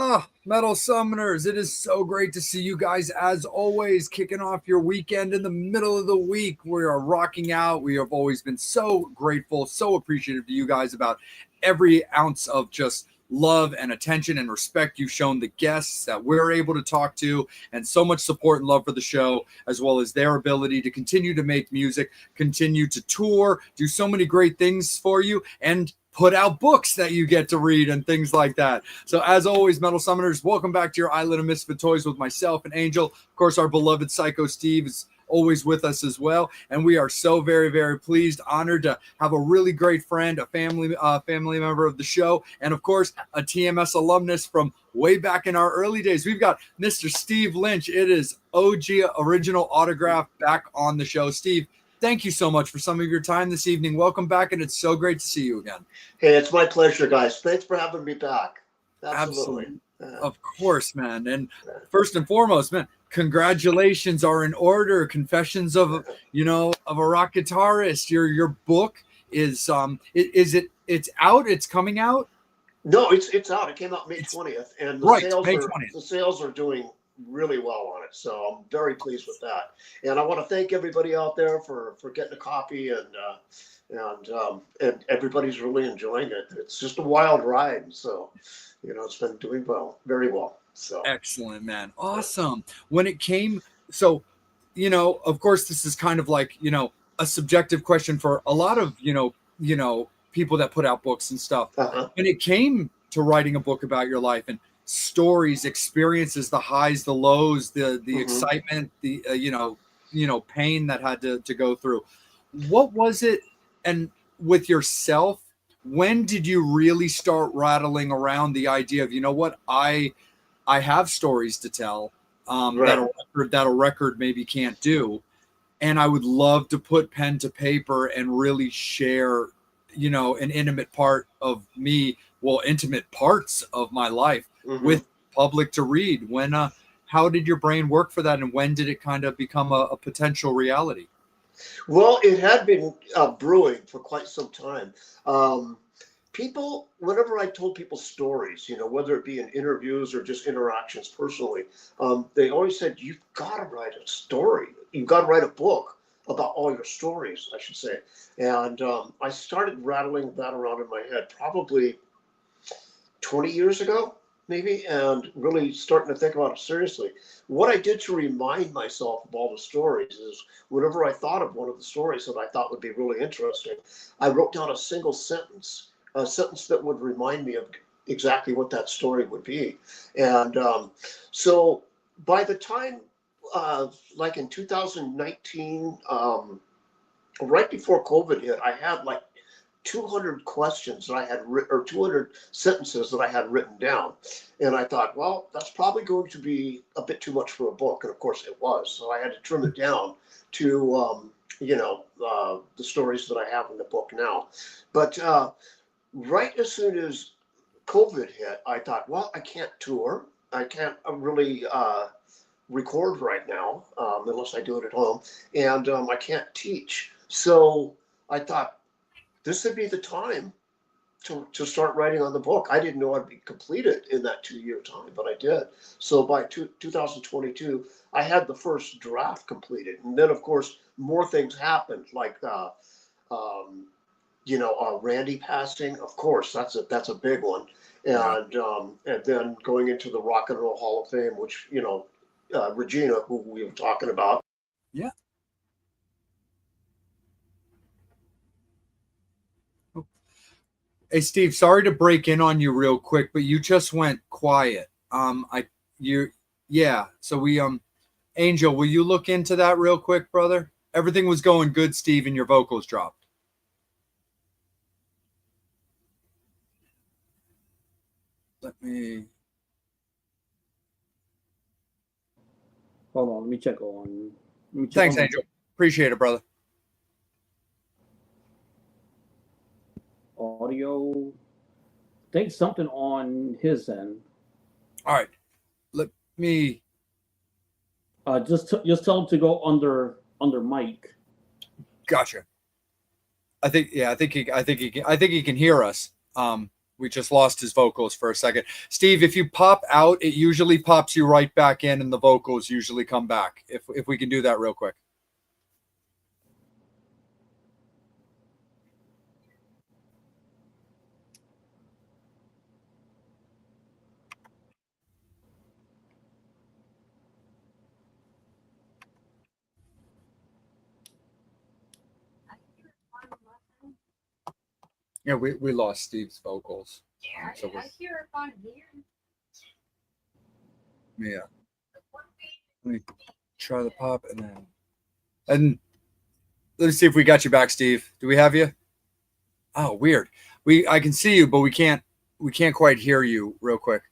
Ah, Metal Summoners, it is so great to see you guys as always, kicking off your weekend in the middle of the week. We are rocking out. We have always been so grateful, so appreciative to you guys about every ounce of just love and attention and respect you've shown the guests that we're able to talk to, and so much support and love for the show, as well as their ability to continue to make music, continue to tour, do so many great things for you, and put out books that you get to read and things like that. So as always, Metal Summoners, welcome back to your Island of Misfit Toys with myself and Angel. Of course, our beloved Psycho Steve is always with us as well. And we are so very, very pleased, honored to have a really great friend, a family member of the show, and of course, a TMS alumnus from way back in our early days. We've got Mr. Steve Lynch. It is OG Original Autograph back on the show. Steve, thank you so much for some of your time this evening. Welcome back, and it's so great to see you again. Hey, it's my pleasure, guys. Thanks for having me back. Absolutely. Of course, man. And first and foremost, man, congratulations are in order. Confessions of a rock guitarist. Your book is it's out, it's coming out? No, it's out. It came out May 20th, and the sales are doing really well on it, so I'm very pleased with that. And I want to thank everybody out there for getting a copy, and everybody's really enjoying it. It's just a wild ride, so it's been doing well, very well. So excellent, man. Awesome. When it came, so of course this is kind of like a subjective question for a lot of people that put out books and stuff. When it came to writing a book about your life and stories, experiences, the highs, the lows, the excitement, the pain that had to go through, what was it? And with yourself, when did you really start rattling around the idea of, what, I have stories to tell that a record maybe can't do, and I would love to put pen to paper and really share an intimate part of me, intimate parts of my life with public to read. When how did your brain work for that, and when did it kind of become a potential reality? Well, it had been brewing for quite some time. People, whenever I told people stories, whether it be in interviews or just interactions personally, they always said, you've got to write a story. You've got to write a book about all your stories, I should say. And I started rattling that around in my head probably 20 years ago, maybe, and really starting to think about it seriously. What I did to remind myself of all the stories is whenever I thought of one of the stories that I thought would be really interesting, I wrote down a single sentence, a sentence that would remind me of exactly what that story would be. And so by the time, like in 2019, right before COVID hit, I had like 200 questions that I had or 200 sentences that I had written down. And I thought, well, that's probably going to be a bit too much for a book. And of course it was. So I had to trim it down to, the stories that I have in the book now. But right as soon as COVID hit, I thought, well, I can't tour. I can't really record right now unless I do it at home. And I can't teach. So I thought, this would be the time to start writing on the book. I didn't know I'd be completed in that 2-year time, but I did. So by 2022, I had the first draft completed. And then, of course, more things happened, like, Randy passing. Of course, that's a big one. And then going into the Rock and Roll Hall of Fame, which, Regina, who we were talking about. Yeah. Hey Steve, sorry to break in on you real quick, but you just went quiet. Yeah. So Angel, will you look into that real quick, brother? Everything was going good, Steve, and your vocals dropped. Let me. Hold on, let me check on. Thanks, Angel. Appreciate it, brother. Audio. I think something on his end. All right. Let me. Just tell him to go under mic. Gotcha. I think he can hear us. We just lost his vocals for a second. Steve, if you pop out, it usually pops you right back in, and the vocals usually come back. If we can do that real quick. Yeah, we lost Steve's vocals. Yeah, so I hear it on here. Yeah. Let me try the pop and let's see if we got you back, Steve. Do we have you? Oh, weird. I can see you, but we can't quite hear you real quick.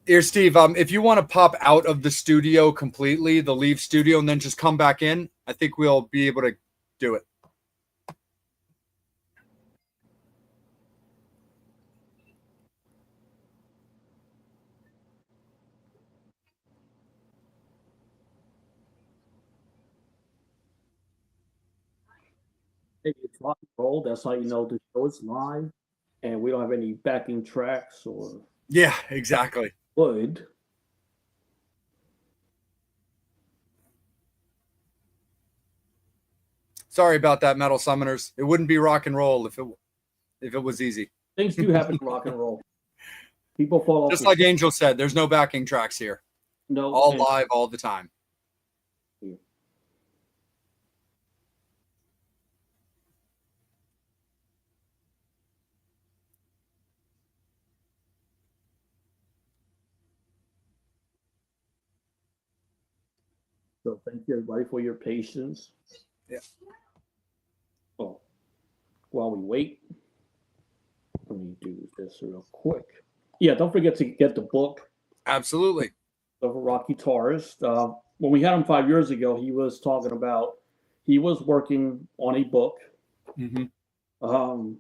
Here, Steve, if you want to pop out of the studio completely, the leave studio, and then just come back in, I think we'll be able to do it. It's rock and roll. That's how you know the show is live, and we don't have any backing tracks or. Yeah, exactly. Would. Sorry about that, Metal Summoners. It wouldn't be rock and roll if it was easy. Things do happen in rock and roll. People fall off. Just like Angel said, there's no backing tracks here. No, all live all the time. Yeah. So thank you everybody for your patience. Yeah. Well, while we wait, let me do this real quick. Yeah, don't forget to get the book. Absolutely. Of a rock guitarist. When we had him 5 years ago, he was talking about he was working on a book. Mm-hmm.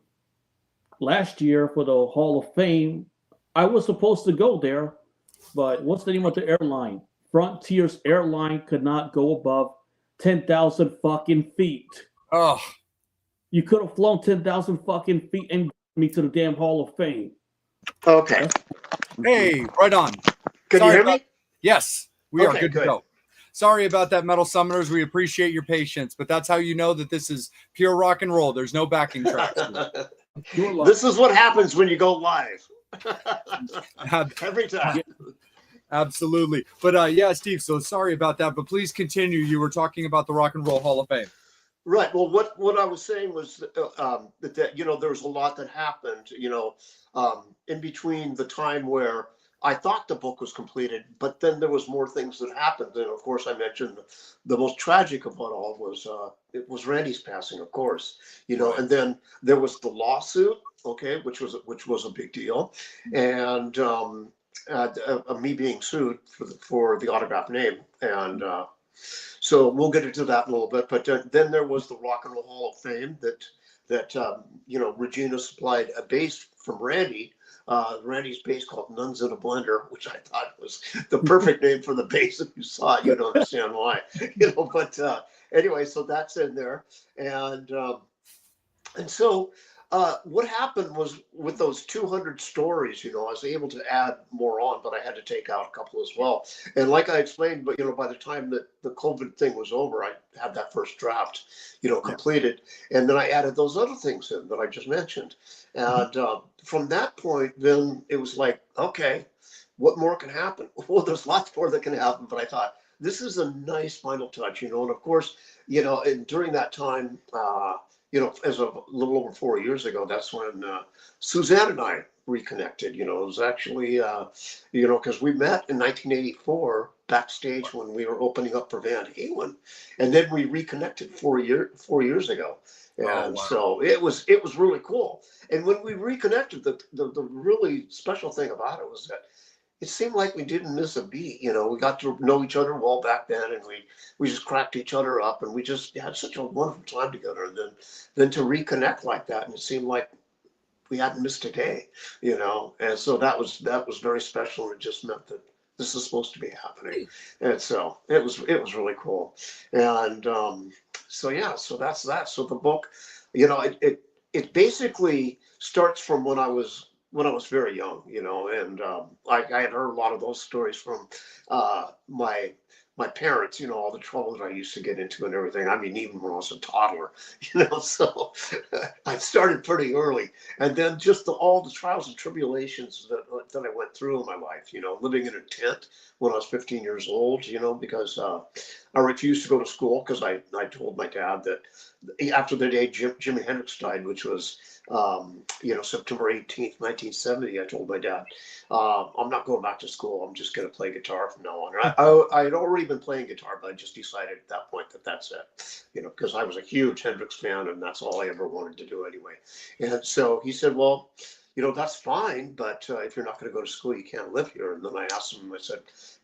Last year for the Hall of Fame, I was supposed to go there, but what's the name of the airline? Frontiers Airline could not go above 10,000 fucking feet. Oh. You could have flown 10,000 fucking feet and me to the damn Hall of Fame. Okay. Hey, right on. Can you hear me? Yes, we are good to go. Sorry about that, Metal Summoners. We appreciate your patience, but that's how you know that this is pure rock and roll. There's no backing tracks. This is what happens when you go live. Every time. Absolutely. But yeah, Steve, so sorry about that, but please continue. You were talking about the Rock and Roll Hall of Fame. Right. Well, what I was saying was that there was a lot that happened, in between the time where I thought the book was completed, but then there was more things that happened. And of course, I mentioned the most tragic of it all was Randy's passing, of course, Right. And then there was the lawsuit, okay, which was a big deal, and me being sued for the autograph name, and so we'll get into that in a little bit. But then there was the Rock and Roll Hall of Fame that Regina supplied a bass from Randy. Randy's bass called Nuns in a Blender, which I thought was the perfect name for the bass. If you saw it, you'd understand why. But anyway, so that's in there, and so what happened was with those 200 stories, I was able to add more on, but I had to take out a couple as well. And like I explained, but by the time that the COVID thing was over, I had that first draft, completed, and then I added those other things in that I just mentioned. And from that point, then it was like, okay, what more can happen? Well, there's lots more that can happen, but I thought this is a nice final touch, and of course, and during that time, as of a little over 4 years ago, that's when Suzanne and I reconnected. It was actually, because we met in 1984 backstage when we were opening up for Van Halen, and then we reconnected 4 years ago, and Oh, wow. so it was really cool. And when we reconnected, the really special thing about it was that it seemed like we didn't miss a beat. We got to know each other well back then, and we just cracked each other up, and we just had such a wonderful time together. And then to reconnect like that, and it seemed like we hadn't missed a day, And so that was very special, and it just meant that this is supposed to be happening. And so it was really cool. And so yeah, so that's that. So the book, it basically starts from when I was very young, and I had heard a lot of those stories from my parents, all the trouble that I used to get into and everything. I mean, even when I was a toddler, so I started pretty early. And then just all the trials and tribulations that I went through in my life, living in a tent when I was 15 years old, because I refused to go to school because I told my dad that after the day Jimi Hendrix died, which was, September 18th, 1970, I told my dad, I'm not going back to school. I'm just going to play guitar from now on. And I had already been playing guitar, but I just decided at that point that that's it, because I was a huge Hendrix fan, and that's all I ever wanted to do anyway. And so he said, well, that's fine, but if you're not going to go to school, you can't live here. And then I asked him, I said,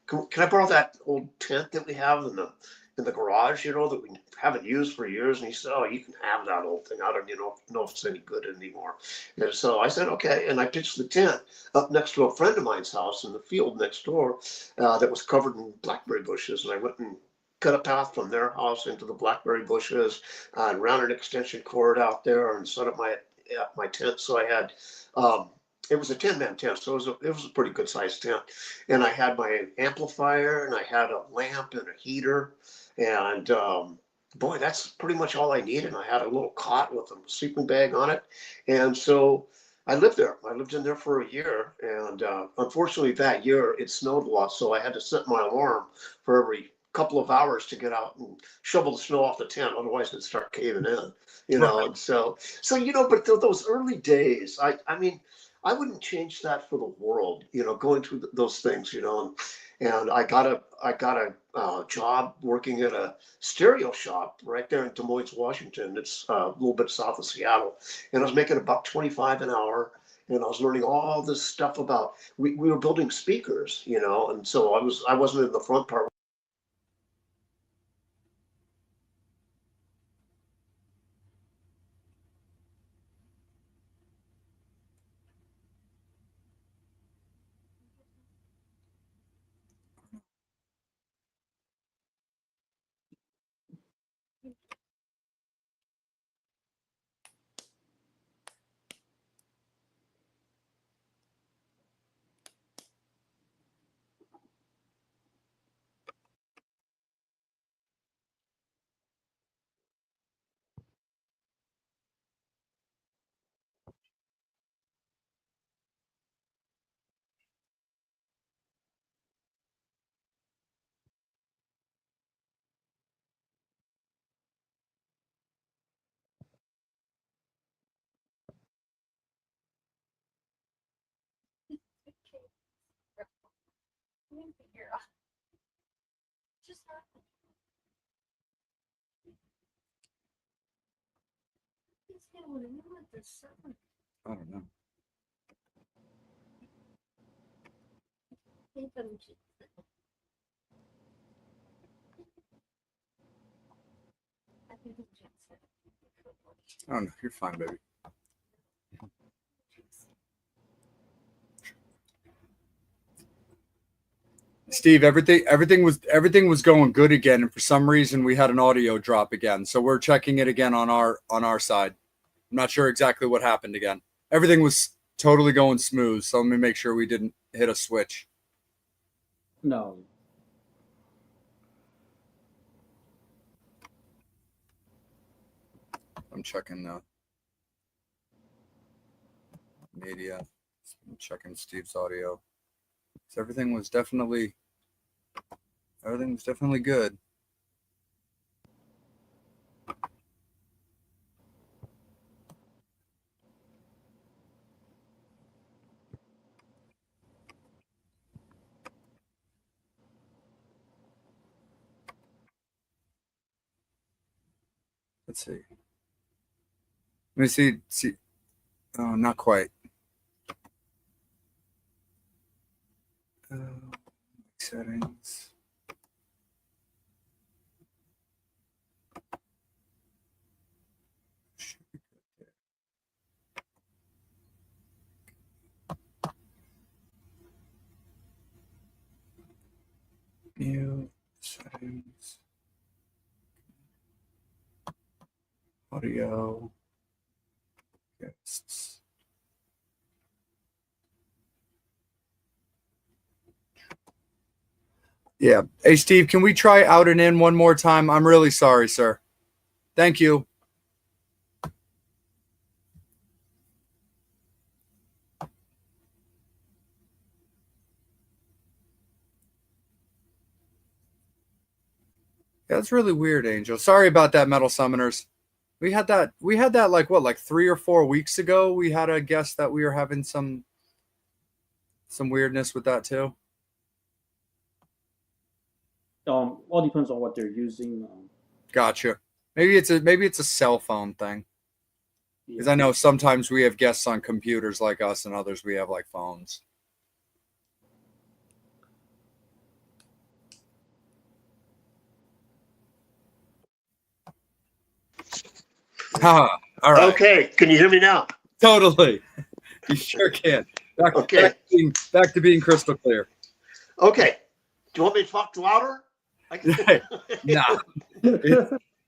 can I borrow that old tent that we have in the garage, that we haven't used for years? And he said, oh, you can have that old thing. I don't know if it's any good anymore. And so I said, okay. And I pitched the tent up next to a friend of mine's house in the field next door that was covered in blackberry bushes. And I went and cut a path from their house into the blackberry bushes and ran an extension cord out there and set up my tent. So I had, it was a 10-man tent, so it was a pretty good sized tent. And I had my amplifier, and I had a lamp and a heater, and boy, that's pretty much all I needed. And I had a little cot with a sleeping bag on it, and so I lived there. I lived in there for a year, and unfortunately that year it snowed a lot, so I had to set my alarm for every couple of hours to get out and shovel the snow off the tent, otherwise it'd start caving in, And so but those early days, I mean, I wouldn't change that for the world, going through those things, and I got a job working at a stereo shop right there in Des Moines, Washington. It's a little bit south of Seattle, and I was making about $25 an hour, and I was learning all this stuff about, we were building speakers, and so I wasn't in the front part. Just happened. He's going to ruin the summer. I don't know. He couldn't keep it. I think he just said it. I don't know. You're fine, baby. Steve, everything was going good again, and for some reason we had an audio drop again. So we're checking it again on our side. I'm not sure exactly what happened again. Everything was totally going smooth, so let me make sure we didn't hit a switch. No. I'm checking the media. I'm checking Steve's audio. So everything was definitely good. Let's see. Let me see. Oh, not quite. Settings. Mute settings. Audio. Guests. Yeah. Hey, Steve, can we try out and in one more time? I'm really sorry, sir. Thank you. Yeah, that's really weird, Angel. Sorry about that, Metal Summoners. We had that like what, like 3 or 4 weeks ago. We had a guest that we were having some weirdness with that too. All depends on what they're using. Gotcha. Maybe it's a cell phone thing. Because Yeah. I know sometimes we have guests on computers like us, and others we have like phones. Ha! All right. Okay, can you hear me now? Totally. You sure can. Okay. Back to being crystal clear. Okay. Do you want me to talk louder? Nah.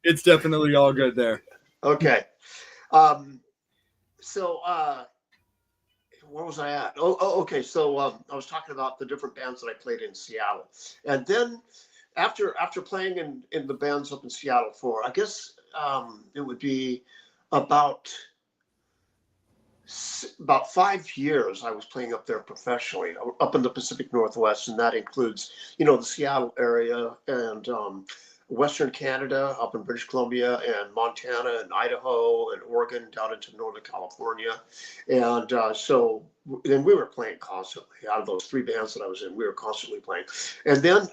It's definitely all good there. Okay. So where was I at? Okay. So I was talking about the different bands that I played in Seattle, and then after playing in the bands up in Seattle for, I guess it would be about 5 years, I was playing up there professionally, up in the Pacific Northwest, and that includes, the Seattle area and Western Canada, up in British Columbia, and Montana, and Idaho, and Oregon, down into Northern California, and so then we were playing constantly. Out of those 3 bands that I was in, we were constantly playing, and then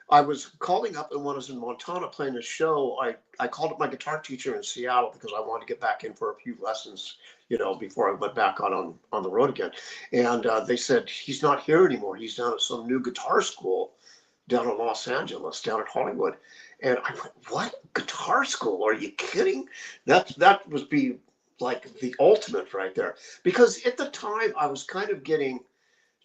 I was calling up, and when I was in Montana playing a show, I called up my guitar teacher in Seattle because I wanted to get back in for a few lessons, before I went back on the road again. And they said, he's not here anymore. He's down at some new guitar school down in Los Angeles, down in Hollywood. And I went, what? Guitar school? Are you kidding? That would be like the ultimate right there. Because at the time, I was kind of getting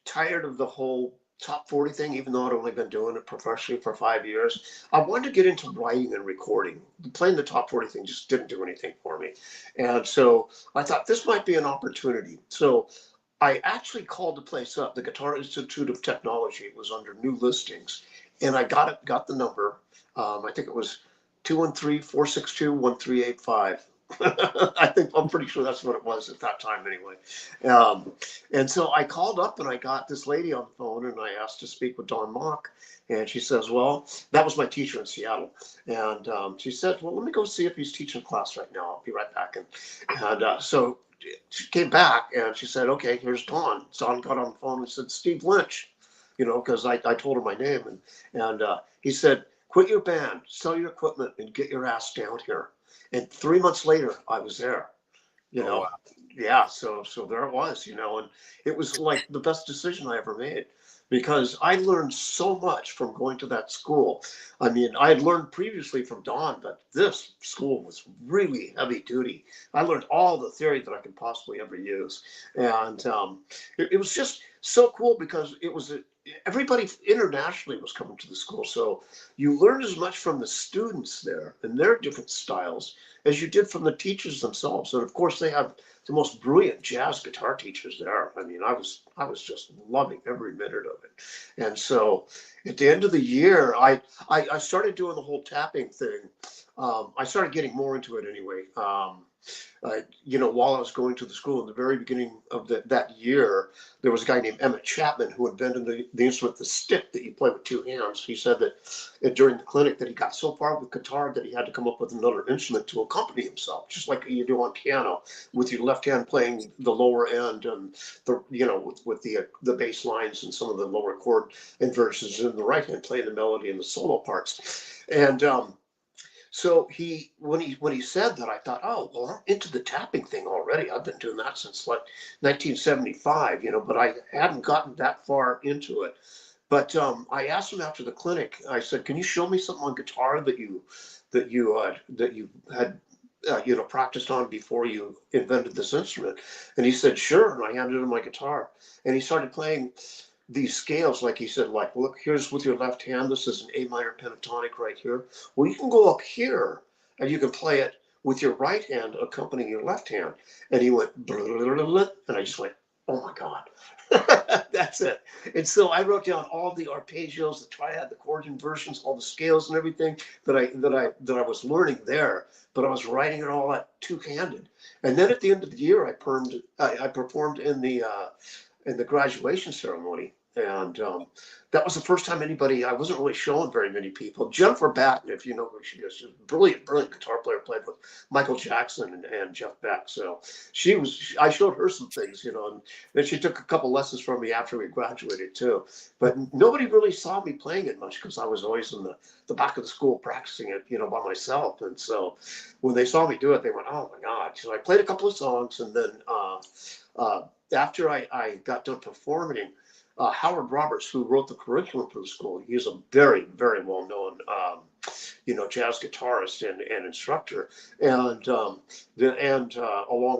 tired of the whole top 40 thing, even though I'd only been doing it professionally for 5 years. I wanted to get into writing and recording. Playing the top 40 thing just didn't do anything for me. And so I thought this might be an opportunity. So I actually called the place up, the Guitar Institute of Technology. It was under new listings. And I got the number. I think it was 213-462-1385. I'm pretty sure that's what it was at that time anyway. And so I called up and I got this lady on the phone and I asked to speak with Dawn Mock. And she says, well, that was my teacher in Seattle. And she said, well, let me go see if he's teaching class right now. I'll be right back. And so she came back and she said, okay, here's Dawn. Dawn got on the phone and said, Steve Lynch, because I told her my name. And he said, quit your band, sell your equipment, and get your ass down here. And 3 months later, I was there, Oh, wow. Yeah. So there it was, and it was like the best decision I ever made because I learned so much from going to that school. I mean, I had learned previously from Don, but this school was really heavy duty. I learned all the theory that I could possibly ever use. And it was just so cool because it was everybody internationally was coming to the school. So you learn as much from the students there and their different styles as you did from the teachers themselves. And of course, they have the most brilliant jazz guitar teachers there. I mean, I was just loving every minute of it. And so at the end of the year, I started doing the whole tapping thing. I started getting more into it anyway. While I was going to the school in the very beginning of that year, there was a guy named Emmett Chapman who invented the instrument, the stick that you play with two hands. He said that during the clinic that he got so far with guitar that he had to come up with another instrument to accompany himself, just like you do on piano, with your left hand playing the lower end and with the bass lines and some of the lower chord inversions, and the right hand playing the melody and the solo parts. And so when he said that, I thought, oh, well, I'm into the tapping thing already. I've been doing that since like 1975, but I hadn't gotten that far into it. But I asked him after the clinic. I said, can you show me something on guitar that you had practiced on before you invented this instrument? And he said, sure. And I handed him my guitar, and he started playing these scales, like he said, like, look, here's with your left hand, this is an A minor pentatonic right here. Well, you can go up here and you can play it with your right hand accompanying your left hand. And he went, and I just went, oh my God, that's it. And so I wrote down all the arpeggios, the triad, the chord inversions, all the scales and everything that I was learning there, but I was writing it all out two-handed. And then at the end of the year, I performed in the graduation ceremony. And that was the first time I wasn't really showing very many people. Jennifer Batten, if you know who she is, she's a brilliant guitar player, played with Michael Jackson and Jeff Beck. So I showed her some things, and then she took a couple lessons from me after we graduated too. But nobody really saw me playing it much because I was always in the back of the school practicing it, by myself. And so when they saw me do it, they went, oh my God. So I played a couple of songs, and then after I got done performing, Howard Roberts, who wrote the curriculum for the school, he's a very, very well-known, jazz guitarist and instructor, and along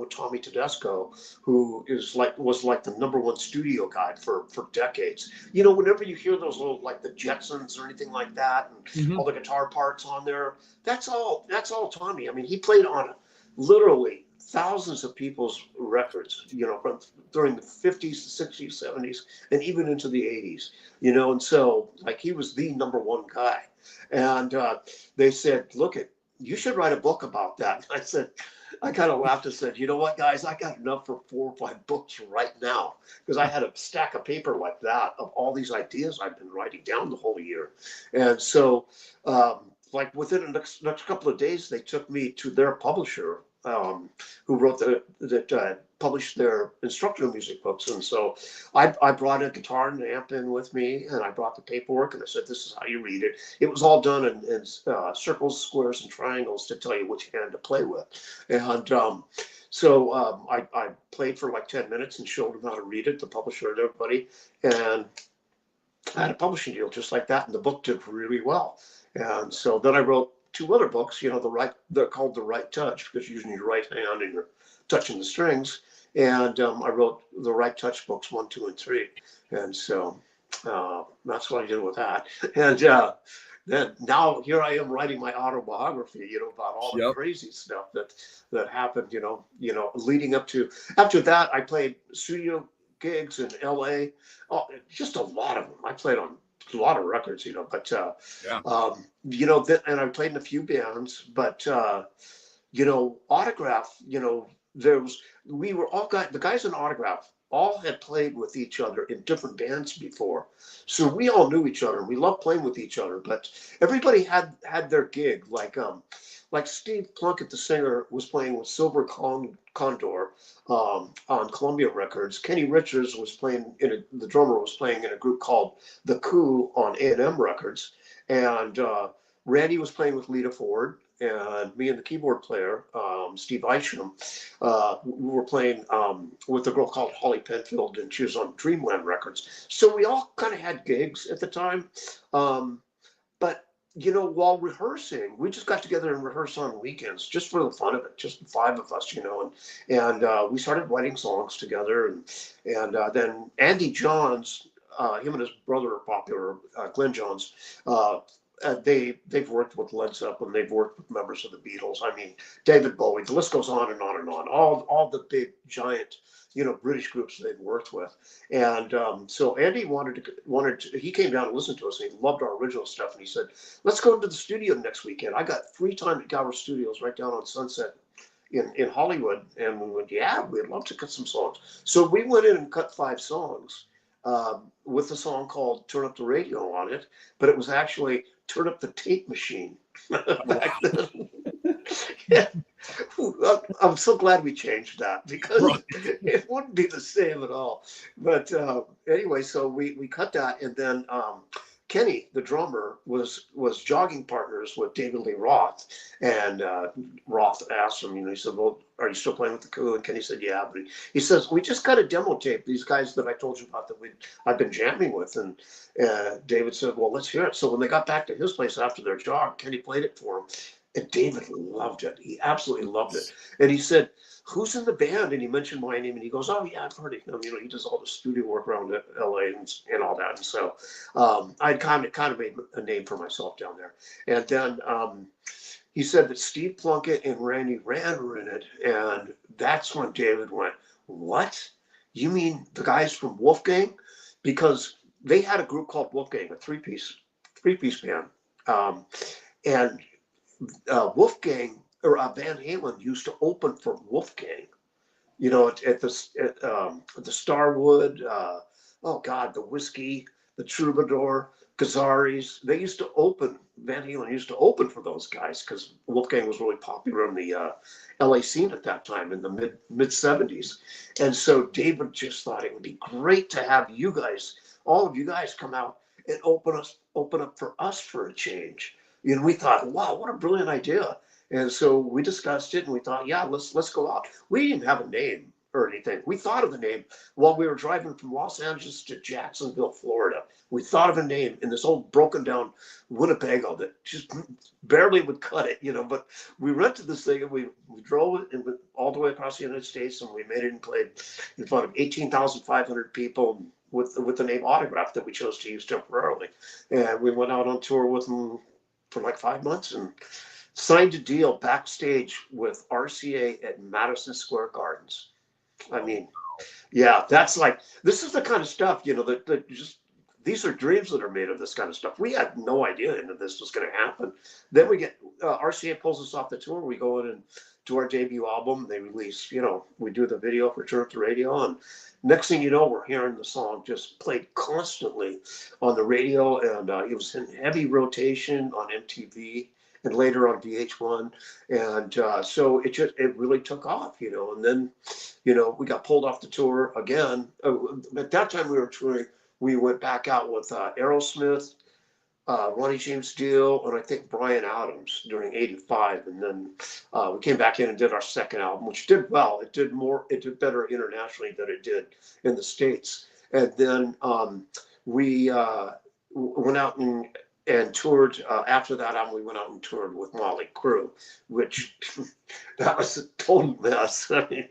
with Tommy Tedesco, who was like the #1 studio guide for decades. Whenever you hear those little, like the Jetsons or anything like that, and all the guitar parts on there, that's all Tommy. I mean, he played on literally thousands of people's records, from during the 50s, the 60s, 70s, and even into the 80s, and so like he was the #1 guy. And they said, look, you should write a book about that. And I kind of laughed and said, you know what, guys, I got enough for 4 or 5 books right now, because I had a stack of paper like that of all these ideas I've been writing down the whole year. And so like within the next couple of days, they took me to their publisher, who wrote that published their instructional music books. And so I brought a guitar and amp in with me, and I brought the paperwork, and I said, this is how you read it. It was all done in circles, squares, and triangles to tell you which hand to play with. And so I played for like 10 minutes and showed them how to read it, the publisher and everybody. And I had a publishing deal just like that, and the book did really well. And so then I wrote 2 other books, they're called The Right Touch, because you're using your right hand and you're touching the strings. And I wrote the Right Touch books 1, 2, and 3. And so that's what I did with that. And then now here I am writing my autobiography, about all the crazy stuff that happened, leading up to. After that, I played studio gigs in LA. Oh, just a lot of them. I played on a lot of records, but and I played in a few bands, but Autograph, we were all the guys in Autograph all had played with each other in different bands before, so we all knew each other and we loved playing with each other. But everybody had their gig. Like Steve Plunkett, the singer, was playing with Silver Condor on Columbia Records. Kenny Richards was playing the drummer was playing in a group called The Coup on A&M Records, and Randy was playing with Lita Ford, and me and the keyboard player, Steve Isham, we were playing with a girl called Holly Penfield, and she was on Dreamland Records. So we all kind of had gigs at the time, but while rehearsing, we just got together and rehearsed on weekends just for the fun of it, just the five of us, and we started writing songs together, and then Andy Johns, him and his brother are popular, Glenn Johns. They've worked with Led Zeppelin, they've worked with members of the Beatles. I mean, David Bowie. The list goes on and on and on. All the big giant, British groups they've worked with. And so Andy he came down and listened to us, and he loved our original stuff. And he said, "Let's go into the studio next guy. I got free time at Gower Studios right down on Sunset in Hollywood." And we went, "Yeah, we'd love to cut some songs." So we went in and cut 5 songs with a song called "Turn Up the Radio" on it, but it was actually "Turn Up the Tape Machine" back then. Yeah. I'm so glad we changed that, because it wouldn't be the same at all. But anyway, so we cut that, and then Kenny, the drummer, was jogging partners with David Lee Roth, and Roth asked him, he said, "Well, are you still playing with the crew?" And Kenny said, "Yeah." But he says, "We just got a demo tape, these guys that I told you about that I've been jamming with." And David said, "Well, let's hear it." So when they got back to his place after their jog, Kenny played it for him. And David loved it. He absolutely loved it. And he said, "Who's in the band?" And he mentioned my name, and he goes, "Oh yeah, I've heard of him. He does all the studio work around LA and all that." And so I'd kind of made a name for myself down there. And then he said that Steve Plunkett and Randy Rand were in it. And that's when David went, "What? You mean the guys from Wolfgang?" Because they had a group called Wolfgang, a three-piece band. And Wolfgang, or Van Halen, used to open for Wolfgang, at the Starwood, oh God, the Whiskey, the Troubadour, Gazzarri's. Van Halen used to open for those guys because Wolfgang was really popular in the LA scene at that time in the mid 70s. And so David just thought it would be great to have you guys, all of you guys, come out and open up for us for a change. We thought, wow, what a brilliant idea. And so we discussed it, and we thought, yeah, let's go out. We didn't have a name or anything. We thought of the name while we were driving from Los Angeles to Jacksonville, Florida. We thought of a name in this old broken down Winnebago that just barely would cut it, but we rented this thing, and we drove it and went all the way across the United States, and we made it and played in front of 18,500 people with the name Autograph that we chose to use temporarily. And we went out on tour with them for like 5 months and signed a deal backstage with RCA at Madison Square Gardens. I mean, yeah, this is the kind of stuff, that just, these are dreams that are made of this kind of stuff. We had no idea any of this was going to happen. Then we get, RCA pulls us off the tour. We go in and do our debut album. They release, we do the video for Turn Up the Radio. And next thing you know, we're hearing the song just played constantly on the radio. And it was in heavy rotation on MTV and later on VH1. And so it really took off, and then, we got pulled off the tour again. At that time we were touring, we went back out with Aerosmith, Ronnie James Dio, and I think Bryan Adams during '85. And then we came back in and did our second album, which did well. It did better internationally than it did in the States. And then we went out and toured. After that album, we went out and toured with Motley Crue, which that was a total mess. I mean,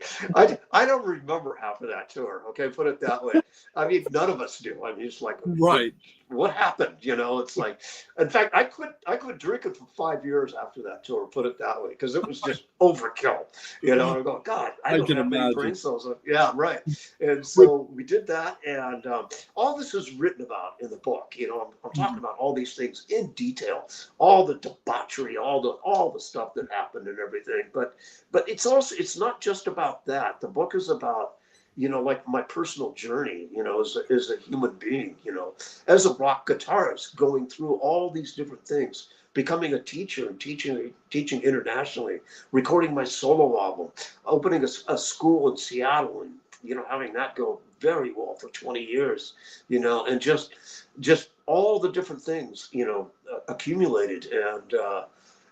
I don't remember half of that tour. Okay, put it that way. I mean, none of us do. I mean, it's like, Right. What happened? It's like, in fact, I quit drinking for 5 years after that tour. Put it that way, because it was just overkill. I go, God, I don't can have many imagine. brain cells. Yeah, right. And so we did that, and all this is written about in the book. I'm talking about all these things in detail, all the debauchery, all the stuff that happened and everything. But it's not just about that. The book is about, like my personal journey, as a human being, as a rock guitarist, going through all these different things, becoming a teacher and teaching internationally, recording my solo album, opening a school in Seattle, and having that go very well for 20 years, and just all the different things, accumulated.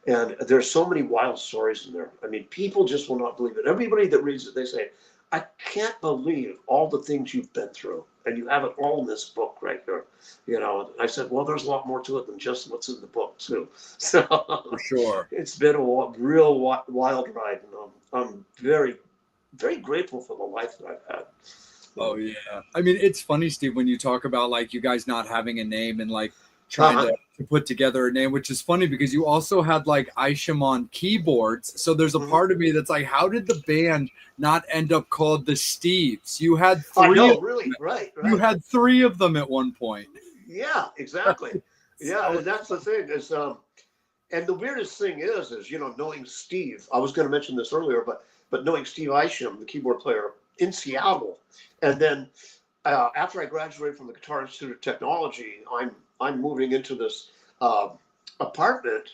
And there's so many wild stories in there. I mean, people just will not believe it. Everybody that reads it, they say, I can't believe all the things you've been through, and you have it all in this book right here. You know, I said, well, there's a lot more to it than just what's in the book too. So For sure. it's been a real wild ride, and I'm very, very grateful for the life that I've had. Oh yeah. I mean, it's funny, Steve, when you talk about like you guys not having a name and like trying Uh-huh. to put together a name, which is funny because you also had like Isham on keyboards. So there's a Mhm. part of me that's like, how did the band not end up called the Steves? You had I three know, of really, right, you right. had three of them at one point. Yeah, exactly. Yeah, So and that's the thing is, and the weirdest thing is knowing Steve. I was going to mention this earlier, but knowing Steve Isham, the keyboard player in Seattle, and then after I graduated from the Guitar Institute of Technology, I'm moving into this uh, apartment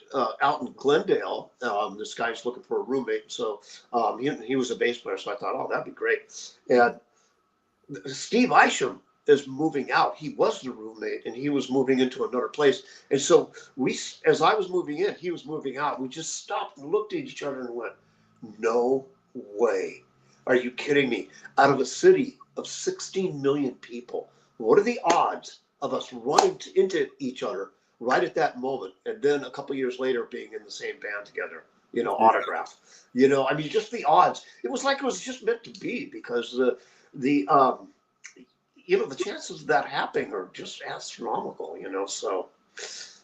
out in Glendale. This guy's looking for a roommate, so he was a bass player, so I thought, oh, that'd be great. And Steve Isham is moving out. He was the roommate, and he was moving into another place. And so as I was moving in, he was moving out. We just stopped and looked at each other and went, "No way! Are you kidding me? Out of a city of 16 million people, what are the odds of us running into each other right at that moment, and then a couple years later being in the same band together? yeah, Autograph. I mean, just the odds. It was like it was just meant to be because the the chances of that happening are just astronomical.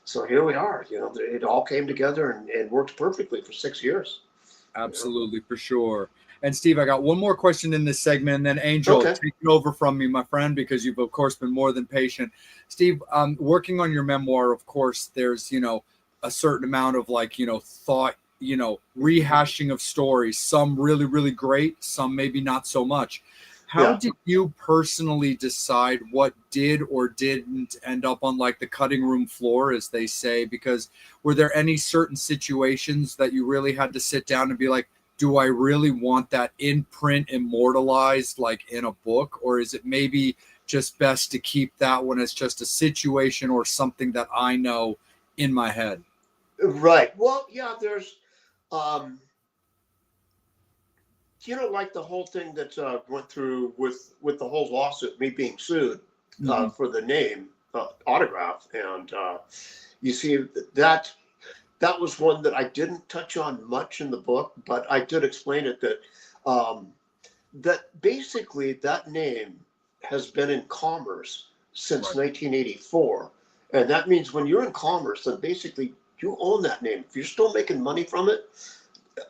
So here we are. It all came together and worked perfectly for 6 years. you know absolutely, for sure. And Steve, I got one more question in this segment, and then Angel, okay. take it over from me, my friend, because you've of course been more than patient. Steve, working on your memoir, of course, there's a certain amount of like thought, rehashing of stories. Some really, really great, some maybe not so much. How Yeah. did you personally decide what did or didn't end up on like the cutting room floor, as they say? Because were there any certain situations that you really had to sit down and be like, do I really want that in print immortalized like in a book? Or is it maybe just best to keep that one as just a situation or something that I know in my head? Right. Well, yeah, there's um like the whole thing that went through with the whole lawsuit, me being sued Mhm. for the name autograph. And you see that was one that I didn't touch on much in the book, but I did explain it um, that basically that name has been in commerce since Right. 1984. And that means when you're in commerce, then basically you own that name. If you're still making money from it,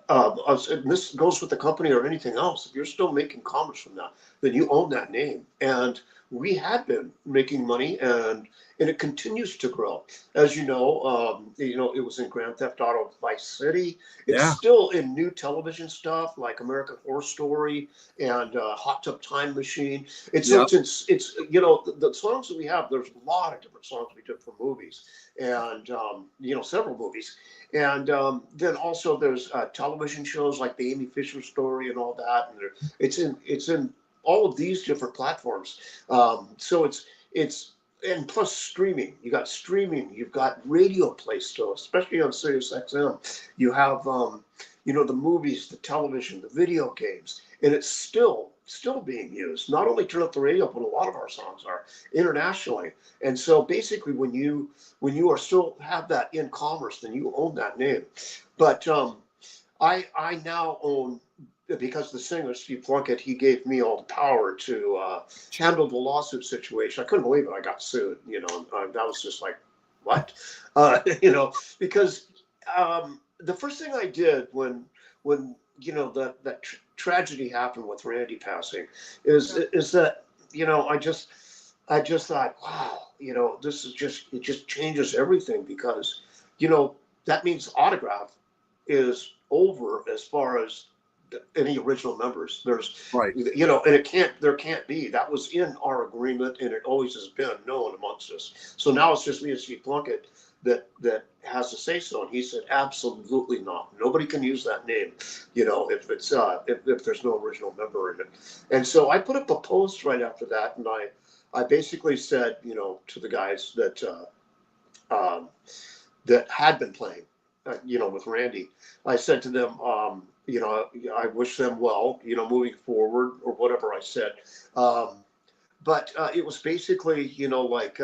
and this goes with the company or anything else, if you're still making commerce from that, then you own that name. And we had been making money, and it continues to grow. As it was in Grand Theft Auto Vice City. It's Yeah. still in new television stuff like American Horror Story and Hot Tub Time Machine. It's so Yep. it's the songs that we have. There's a lot of different songs we did for movies, and several movies. And then also there's television shows like the Amy Fisher Story and all that, and it's in all of these different platforms. So it's and plus streaming. You got streaming. You've got radio play still, especially on Sirius XM. You have the movies, the television, the video games, and it's still being used. Not only Turn Up the Radio, but a lot of our songs are internationally. And so basically, when you are still have that in commerce, then you own that name. But I now own, because the singer Steve Plunkett, he gave me all the power to handle the lawsuit situation. I couldn't believe it. I got sued. That was just like, what? Because the first thing I did when that tragedy happened with Randy passing is that I just thought, wow, this is it just changes everything because, that means Autograph is over as far as any original members. Right. And there can't be. That was in our agreement, and it always has been known amongst us. So now it's just me and Steve Plunkett that has to say so. And he said, absolutely not. Nobody can use that name, if it's if there's no original member in it. And so I put up a post right after that, and I basically said, to the guys that had been playing, with Randy, I said to them, I wish them well, moving forward or whatever I said. But it was basically, like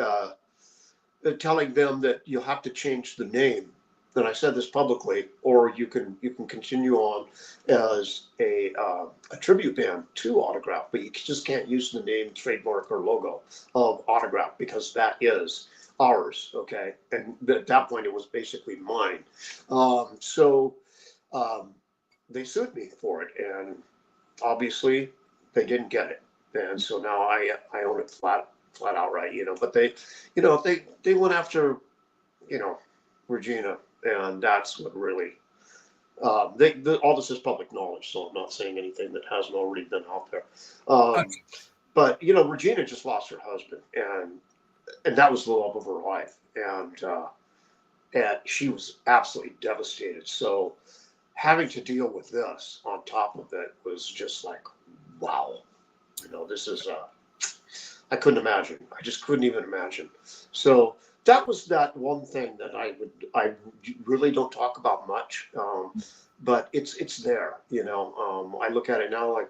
telling them that you have to change the name. And I said this publicly, or you can continue on as a tribute band to Autograph, but you just can't use the name, trademark, or logo of Autograph because that is ours, okay? And at that point, it was basically mine. So they sued me for it, and obviously they didn't get it, and so now I own it flat outright, But they went after, Regina, and that's what really all this is public knowledge, so I'm not saying anything that hasn't already been out there. But Regina just lost her husband, and that was the love of her life, and she was absolutely devastated. So having to deal with this on top of it was just like, wow, this is I couldn't imagine. I just couldn't even imagine. So that was that one thing that I really don't talk about much, but it's there. I look at it now like,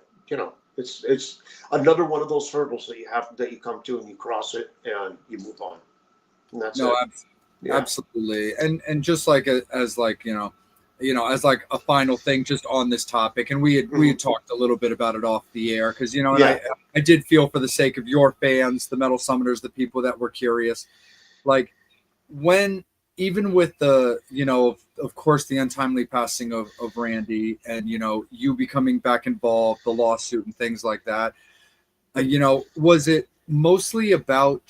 it's another one of those hurdles that you come to and you cross it and you move on. And that's it. Yeah. Absolutely. And just like as a final thing just on this topic, and we had talked a little bit about it off the air because I did feel for the sake of your fans, the Metal Summoners, the people that were curious, like when even with the of course the untimely passing of Randy, and you becoming back involved, the lawsuit and things like that, was it mostly about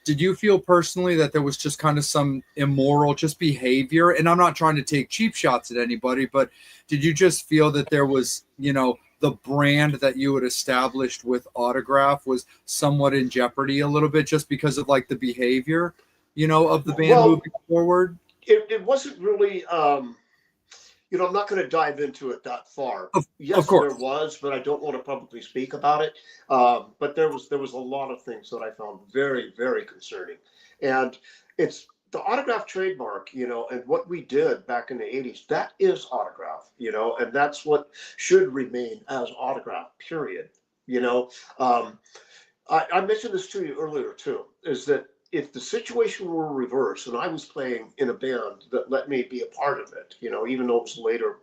did you feel personally that there was just kind of some immoral behavior? And I'm not trying to take cheap shots at anybody, but did you just feel that there was, the brand that you had established with Autograph was somewhat in jeopardy a little bit just because of like the behavior, of the band moving forward? It wasn't really, I'm not going to dive into it that far. Yes, of course. There was, but I don't want to publicly speak about it. But there was a lot of things that I found very, very concerning. And it's the Autograph trademark, and what we did back in the 80s, that is Autograph, and that's what should remain as Autograph, period. I mentioned this to you earlier too, is that if the situation were reversed and I was playing in a band that let me be a part of it, even though it was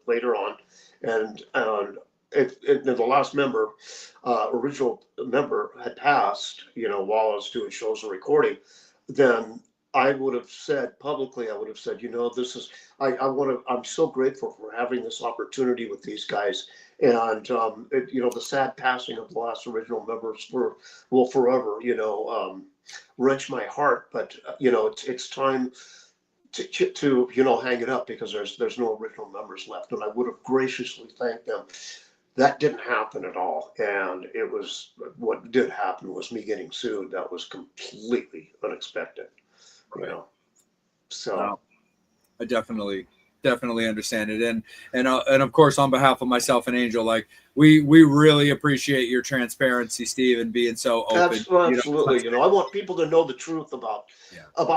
later on, and the last member, original member had passed, while I was doing shows and recording, then I would have said publicly, this is, I'm so grateful for having this opportunity with these guys. And, the sad passing of the last original members will forever, wrench my heart, but it's time to hang it up because there's no original members left, and I would have graciously thanked them. That didn't happen at all, and it was what did happen was me getting sued. That was completely unexpected, So wow. I definitely understand it, and of course, on behalf of myself and Angel, like we really appreciate your transparency, Steve, and being so open. Absolutely, I want people to know the truth about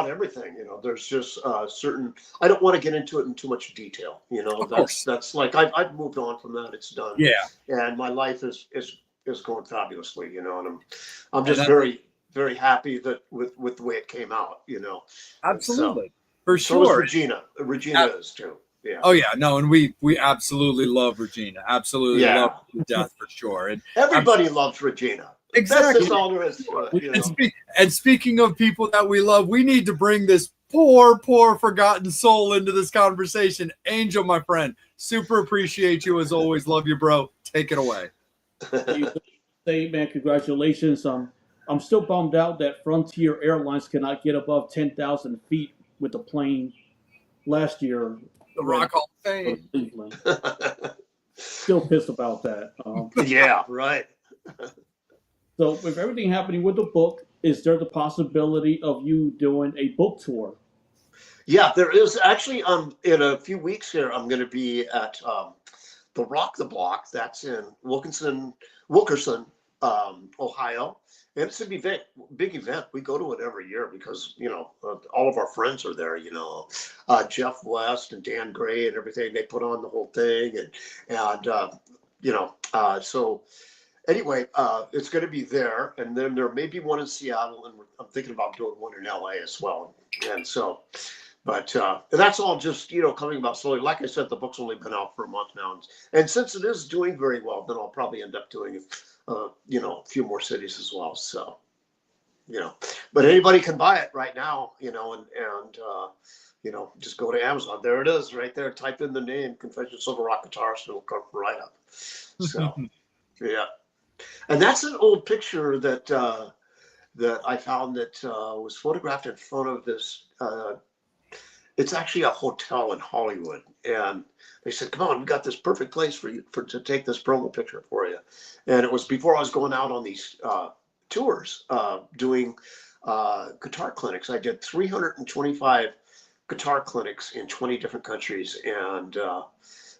everything. There's just certain. I don't want to get into it in too much detail. That's like I've moved on from that. It's done. Yeah, and my life is going fabulously. And I'm just very, very happy that with the way it came out. Absolutely. For sure. So is Regina is too. Yeah. Oh yeah, no, and we absolutely love Regina. Absolutely love her to death for sure. And everybody loves Regina. Exactly. That's all there is to it, and speaking of people that we love, we need to bring this poor forgotten soul into this conversation. Angel, my friend, super appreciate you as always. Love you, bro. Take it away. Say, man, congratulations. I'm still bummed out that Frontier Airlines cannot get above 10,000 feet with the plane last year. The Rock Hall of Fame. Still pissed about that. Yeah, right. So with everything happening with the book, is there the possibility of you doing a book tour? Yeah, there is actually. In a few weeks here, I'm going to be at the Rock the Block. That's in Wilkerson, Ohio. And it's a big event. We go to it every year because, all of our friends are there, Jeff West and Dan Gray and everything. They put on the whole thing. So anyway, it's going to be there. And then there may be one in Seattle. And I'm thinking about doing one in LA as well. And so, but that's all just, coming about slowly. Like I said, the book's only been out for a month now. And since it is doing very well, then I'll probably end up doing, a few more cities as well. So, but anybody can buy it right now, just go to Amazon. There it is right there. Type in the name, Confessions of a Rock Guitarist, and it'll come right up. So, yeah. And that's an old picture that I found that was photographed in front of this. It's actually a hotel in Hollywood, and they said, "Come on, we got this perfect place for you to take this promo picture for you." And it was before I was going out on these tours doing guitar clinics. I did 325 guitar clinics in 20 different countries, and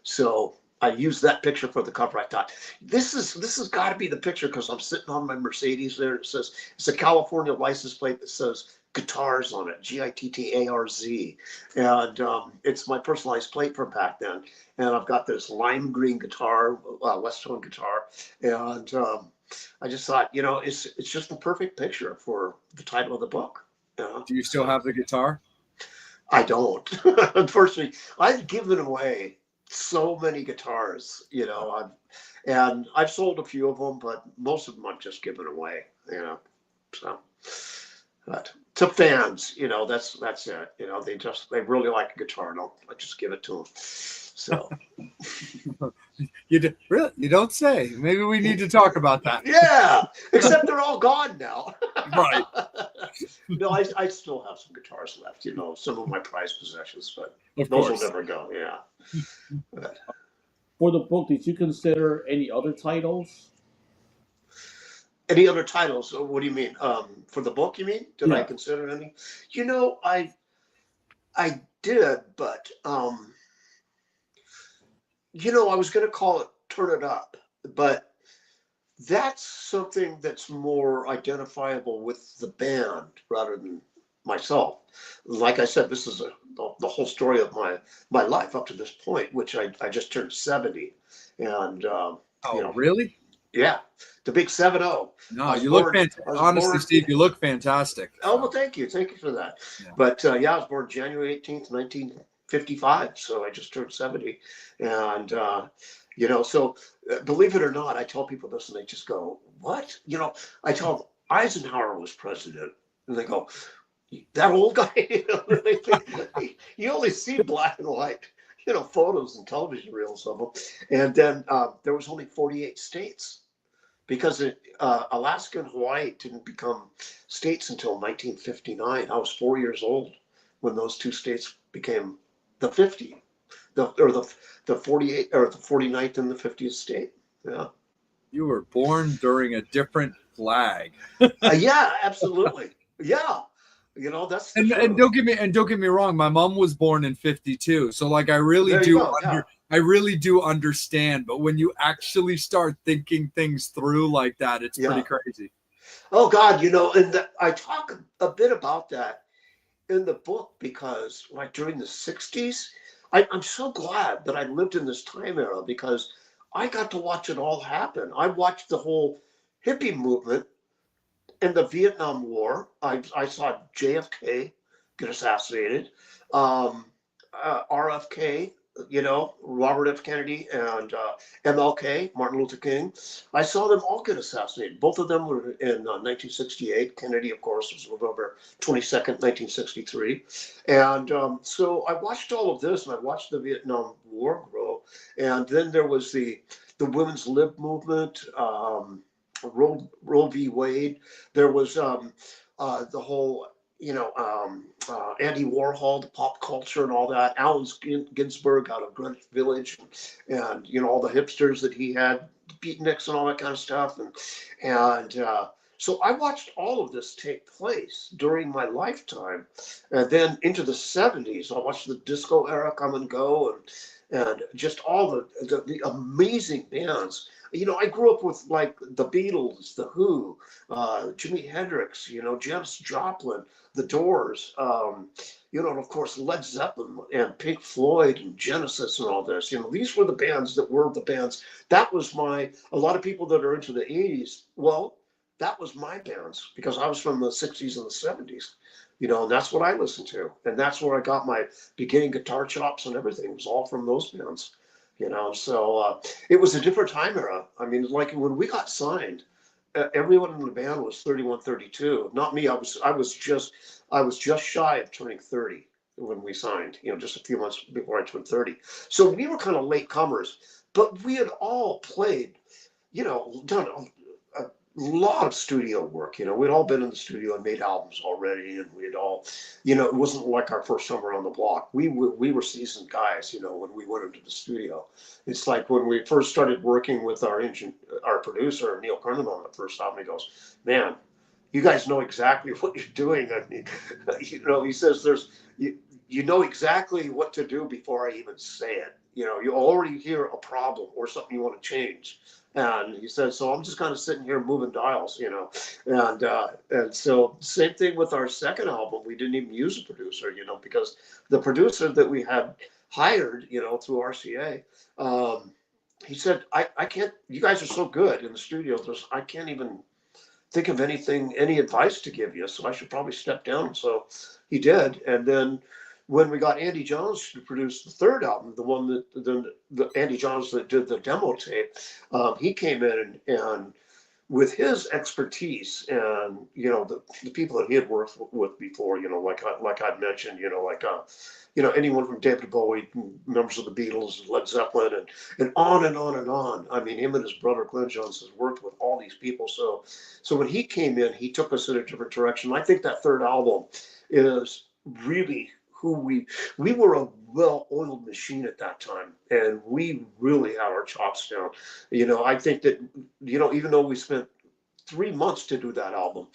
so I used that picture for the cover. I thought this has got to be the picture because I'm sitting on my Mercedes there. It says it's a California license plate that says guitars on it, GITTARZ, and it's my personalized plate from back then. And I've got this lime green guitar, West Tone guitar, and I just thought, it's just the perfect picture for the title of the book. Do you still have the guitar? I don't. Unfortunately, I've given away so many guitars, and I've sold a few of them, but most of them I've just given away, so. But to fans, that's it. They really like a guitar, and I just give it to them. So Really? You don't say. Maybe we need to talk about that. yeah, except they're all gone now. Right. No, I still have some guitars left. Some of my prized possessions, but Of those course. will never go. Yeah. But, For the book, did you consider any other titles? any other titles? What do you mean? For the book, you mean? Did I Yeah. consider any? I did, but I was going to call it "Turn It Up," but that's something that's more identifiable with the band rather than myself. Like I said, this is the whole story of my life up to this point, which I just turned 70, and Really? yeah, the big 70. No, you look fantastic. Honestly, Steve, you look fantastic. Oh, well, thank you for that. Yeah. But I was born January 18th, 1955, so I just turned 70, and so believe it or not, I tell people this, and they just go, "What?" I tell them Eisenhower was president, and they go, "That old guy?" They think, you only see black and white, photos and television reels of them, and then there was only 48 states. Because Alaska and Hawaii didn't become states until 1959. I was 4 years old when those two states became the 50, the 48 or the 49th and the 50th state. Yeah. You were born during a different flag. Yeah, absolutely. Yeah. That's the And truth. don't get me wrong, my mom was born in 52. So like I really There you do go, yeah. I really do understand, but when you actually start thinking things through like that, it's pretty crazy. Oh God, and I talk a bit about that in the book because, like, during the 60s, I'm so glad that I lived in this time era because I got to watch it all happen. I watched the whole hippie movement in the Vietnam War. I saw JFK get assassinated, RFK, Robert F. Kennedy, and MLK, Martin Luther King. I saw them all get assassinated. Both of them were in 1968. Kennedy, of course, was November 22nd, 1963. And so I watched all of this, and I watched the Vietnam War grow. And then there was the women's lib movement, Roe v. Wade. There was the whole, Andy Warhol, the pop culture and all that. Allen Ginsberg out of Greenwich Village, and all the hipsters that he had, beatniks and all that kind of stuff. And so I watched all of this take place during my lifetime. And then into the 70s, I watched the disco era come and go. and just all the amazing bands. You know, I grew up with like the Beatles, the Who, Jimi Hendrix, you know, Janis Joplin, the Doors, you know, and of course Led Zeppelin and Pink Floyd and Genesis and all this. You know, these were the bands that were the bands. That was my. A lot of people that are into the '80s. Well, that was my bands because I was from the '60s and the '70s. You know, and that's what I listened to, and that's where I got my beginning guitar chops and everything. It was all from those bands. You know, so it was a different time era. I mean, like when we got signed, everyone in the band was 31, 32. Not me. I was just shy of turning 30 when we signed. You know, just a few months before I turned 30. So we were kind of late comers, but we had all played. You know, done a lot of studio work. You know, we'd all been in the studio and made albums already, and we had all, you know, it wasn't like our first summer on the block. We were seasoned guys. You know, when we went into the studio, it's like when we first started working with our producer Neil Kernan on the first album. He goes, "Man, you guys know exactly what you're doing." I mean, you know, he says you know exactly what to do before I even say it. You know, you already hear a problem or something you want to change. And he said, so I'm just kind of sitting here moving dials, you know. And so same thing with our second album. We didn't even use a producer, you know, because the producer that we had hired, you know, through RCA, he said, I can't, you guys are so good in the studio. I can't even think of anything, any advice to give you. So I should probably step down. So he did. And then when we got Andy Johns to produce the third album, the one that the Andy Johns that did the demo tape, he came in and with his expertise and you know the people that he had worked with before, you know, like I'd mentioned, you know, like you know, anyone from David Bowie, members of the Beatles, Led Zeppelin, and on and on and on. I mean, him and his brother Glenn Johns has worked with all these people. So when he came in, he took us in a different direction. I think that third album is really who we were a well-oiled machine at that time, and we really had our chops down. You know, I think that, you know, even though we spent 3 months to do that album,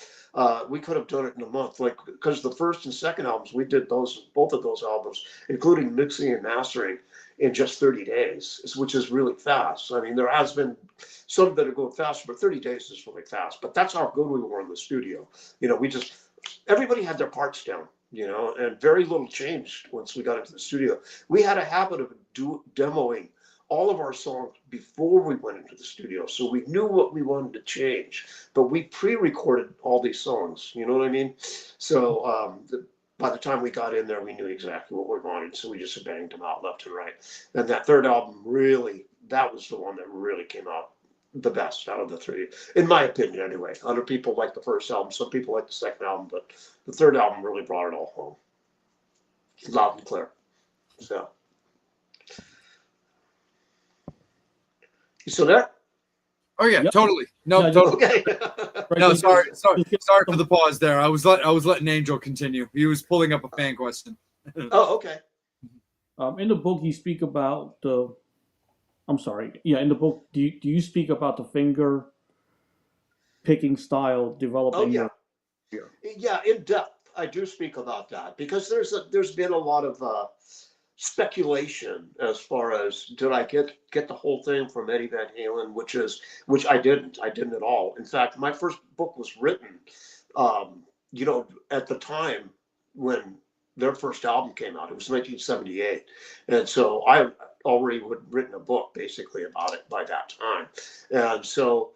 we could have done it in a month, like because the first and second albums we did both of those albums, including mixing and mastering, in just 30 days, which is really fast. I mean, there has been some that are going faster, but 30 days is really fast. But that's how good we were in the studio. You know, everybody had their parts down, you know, and very little changed once we got into the studio. We had a habit of demoing all of our songs before we went into the studio, so we knew what we wanted to change, but we pre-recorded all these songs, you know what I mean? So by the time we got in there, we knew exactly what we wanted, so we just banged them out left and right. And that third album, really, that was the one that really came out the best out of the three, in my opinion anyway. Other people like the first album, some people like the second album, but the third album really brought it all home, loud and clear. So you still there? Oh yeah, Yep. totally. No, No, totally. Okay. Right, No, just- sorry just get for some- the pause there. I was letting Angel continue. He was pulling up a fan question. Oh, okay. In the book, you speak about the. I'm sorry. Yeah, in the book, do you speak about the finger picking style developed Oh in yeah. your? Yeah, in depth. I do speak about that because there's been a lot of speculation as far as did I get the whole thing from Eddie Van Halen, which I didn't. I didn't at all. In fact, my first book was written, you know, at the time when their first album came out. It was 1978, and so I already had written a book basically about it by that time, and so.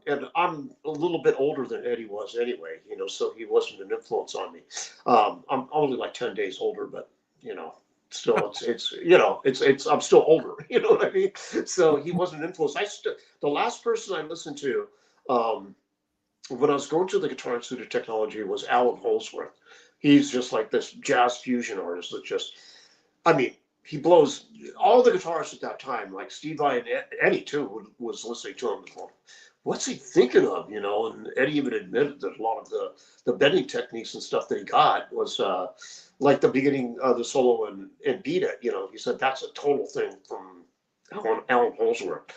And I'm a little bit older than Eddie was anyway, you know, so he wasn't an influence on me. I'm only like 10 days older, but you know, still it's you know, it's I'm still older, you know what I mean? So he wasn't an influence. The last person I listened to when I was going to the Guitar Institute of Technology was Alan Holsworth. He's just like this jazz fusion artist that just, I mean, he blows all the guitarists at that time, like Steve Vai and Eddie too, was listening to him. What's he thinking of, you know? And Eddie even admitted that a lot of the bending techniques and stuff that he got was like the beginning of the solo and Beat It, you know. He said that's a total thing from Alan Holdsworth,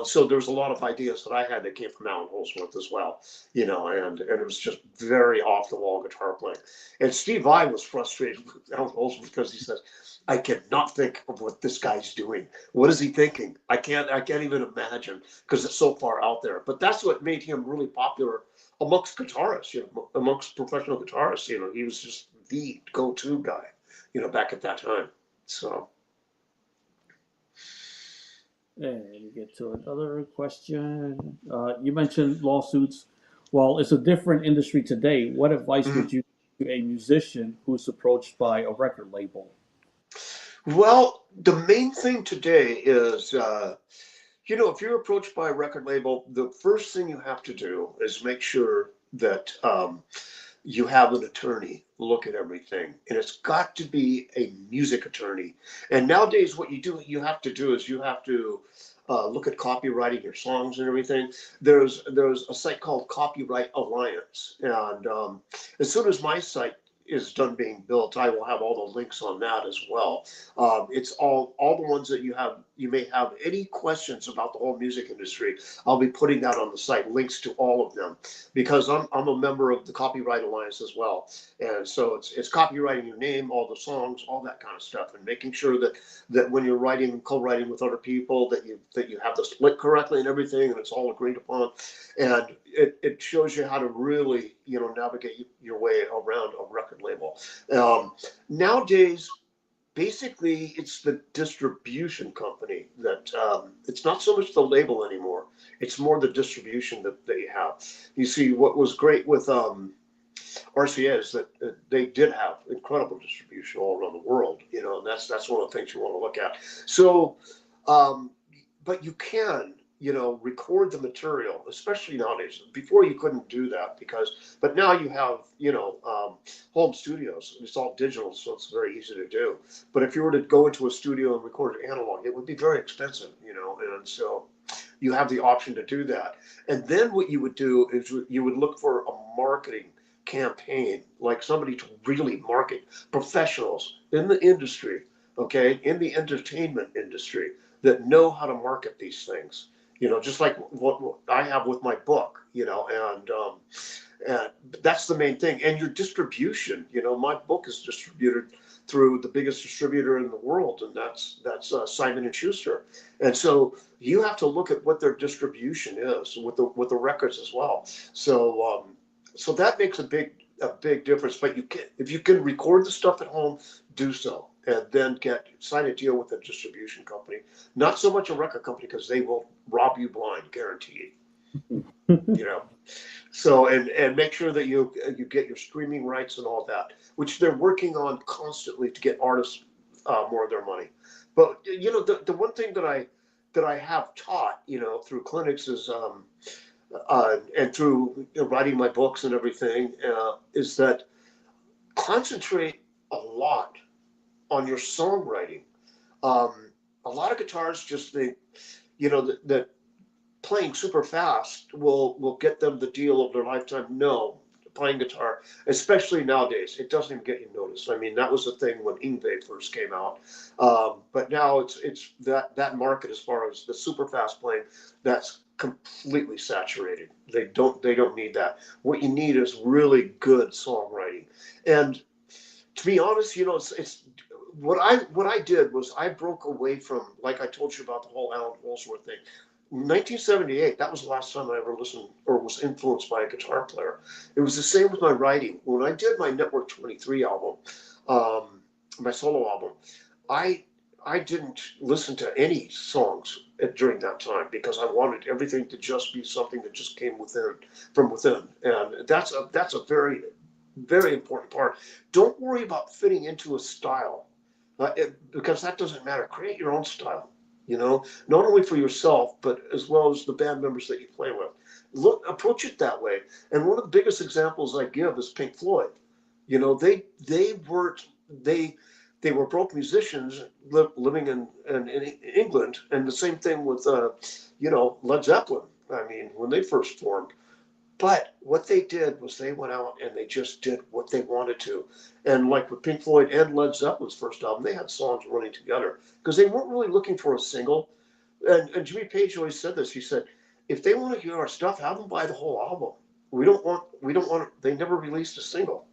so there's a lot of ideas that I had that came from Alan Holdsworth as well, and it was just very off the wall guitar playing. And Steve Vai was frustrated with Alan Holdsworth because he says, I cannot think of what this guy's doing. What is he thinking? I can't even imagine because it's so far out there. But that's what made him really popular amongst guitarists, amongst professional guitarists. He was just the go-to guy, back at that time. So. And we get to another question. You mentioned lawsuits. Well, it's a different industry today. What advice would you give to a musician who's approached by a record label? Well, the main thing today is, if you're approached by a record label, the first thing you have to do is make sure that you have an attorney look at everything, and it's got to be a music attorney. And nowadays, what you have to do is you have to look at copywriting your songs and everything. There's a site called Copyright Alliance, and as soon as my site is done being built, I will have all the links on that as well. It's all the ones that you may have any questions about the whole music industry. I'll be putting that on the site, links to all of them, because I'm a member of the Copyright Alliance as well. And so it's copywriting your name, all the songs, all that kind of stuff, and making sure that when you're co-writing with other people, that you have the split correctly and everything, and it's all agreed upon. And it shows you how to really navigate your way around a record label. Nowadays, basically, it's the distribution company that it's not so much the label anymore. It's more the distribution that you have. You see, what was great with RCA is that they did have incredible distribution all around the world, and that's one of the things you want to look at. So, but you can, record the material, especially nowadays. Before you couldn't do that but now you have, home studios. It's all digital, so it's very easy to do. But if you were to go into a studio and record it analog, it would be very expensive, and so you have the option to do that. And then what you would do is you would look for a marketing campaign, like somebody to really market, professionals in the industry, okay, in the entertainment industry that know how to market these things. Just like what I have with my book, and that's the main thing. And your distribution, my book is distributed through the biggest distributor in the world, and that's Simon and Schuster. And so you have to look at what their distribution is with the records as well. So so that makes a big difference. But if you can record the stuff at home, do so. And then sign a deal with a distribution company, not so much a record company, because they will rob you blind, guaranteed. So and make sure that you get your streaming rights and all that, which they're working on constantly to get artists more of their money. But the one thing that I have taught through clinics is and through writing my books and everything is that concentrate a lot on your songwriting. A lot of guitarists just think, that playing super fast will get them the deal of their lifetime. No, playing guitar, especially nowadays, it doesn't even get you noticed. I mean, that was the thing when Yngwie first came out. But now it's that market, as far as the super fast playing, that's completely saturated. They don't need that. What you need is really good songwriting. And to be honest, it's what I did was I broke away from, like I told you about the whole Alan Holdsworth thing. In 1978, that was the last time I ever listened or was influenced by a guitar player. It was the same with my writing. When I did my Network 23 album, my solo album, I didn't listen to any songs during that time because I wanted everything to just be something that just came from within. And that's a very, very important part. Don't worry about fitting into a style. Because that doesn't matter. Create your own style, not only for yourself, but as well as the band members that you play with. Approach it that way. And one of the biggest examples I give is Pink Floyd. They were broke musicians living in England, and the same thing with Led Zeppelin. I mean, when they first formed. But what they did was they went out and they just did what they wanted to. And like with Pink Floyd and Led Zeppelin's first album, they had songs running together because they weren't really looking for a single. and Jimmy Page always said this. He said, if they want to hear our stuff, have them buy the whole album. We don't want. They never released a single,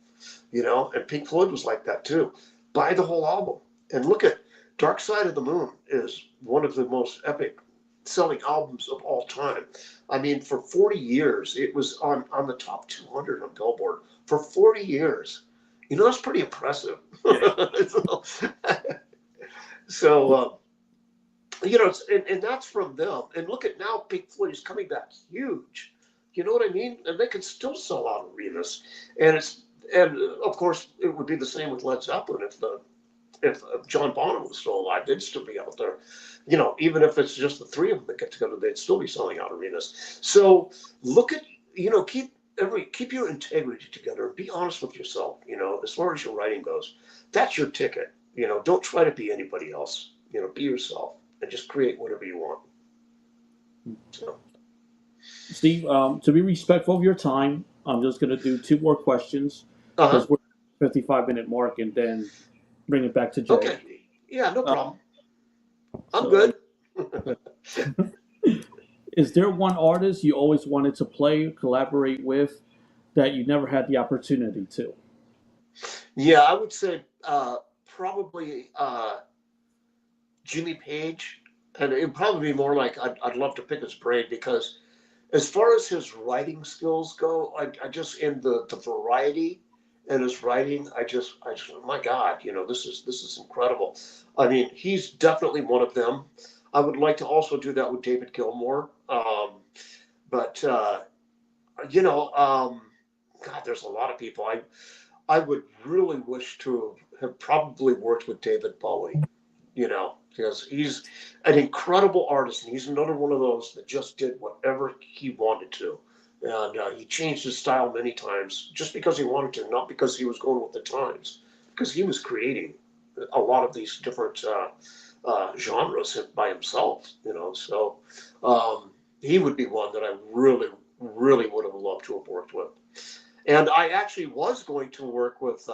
you know. And Pink Floyd was like that too. Buy the whole album. And look at Dark Side of the Moon is one of the most epic selling albums of all time. I mean, for 40 years, it was on the top 200 on Billboard for 40 years. You know, that's pretty impressive. So, you know, and that's from them. And look at now, Pink Floyd is coming back huge. You know what I mean? And they can still sell out arenas. And of course, it would be the same with Led Zeppelin if John Bonham was still alive, they'd still be out there. You know, even if it's just the three of them that get together, they'd still be selling out arenas. So look at, you know, keep your integrity together and be honest with yourself, you know, as far as your writing goes. That's your ticket. You know, don't try to be anybody else. You know, be yourself and just create whatever you want. So. Steve, to be respectful of your time, I'm just going to do two more questions because we're 55-minute mark, and then bring it back to Jay. Okay. Yeah, no problem. I'm so, good. Is there one artist you always wanted to play, collaborate with, that you never had the opportunity to? Yeah, I would say probably Jimmy Page, and it'd probably be more like I'd love to pick his brain because as far as his writing skills go, I just in the variety in his writing, I just oh my God, you know, this is incredible. I mean, he's definitely one of them. I would like to also do that with David Gilmour, but you know, God, there's a lot of people. I would really wish to have probably worked with David Bowie, you know, because he's an incredible artist, and he's another one of those that just did whatever he wanted to. And he changed his style many times just because he wanted to, not because he was going with the times, because he was creating a lot of these different genres by himself, you know. So he would be one that I really, really would have loved to have worked with. And I actually was going to work with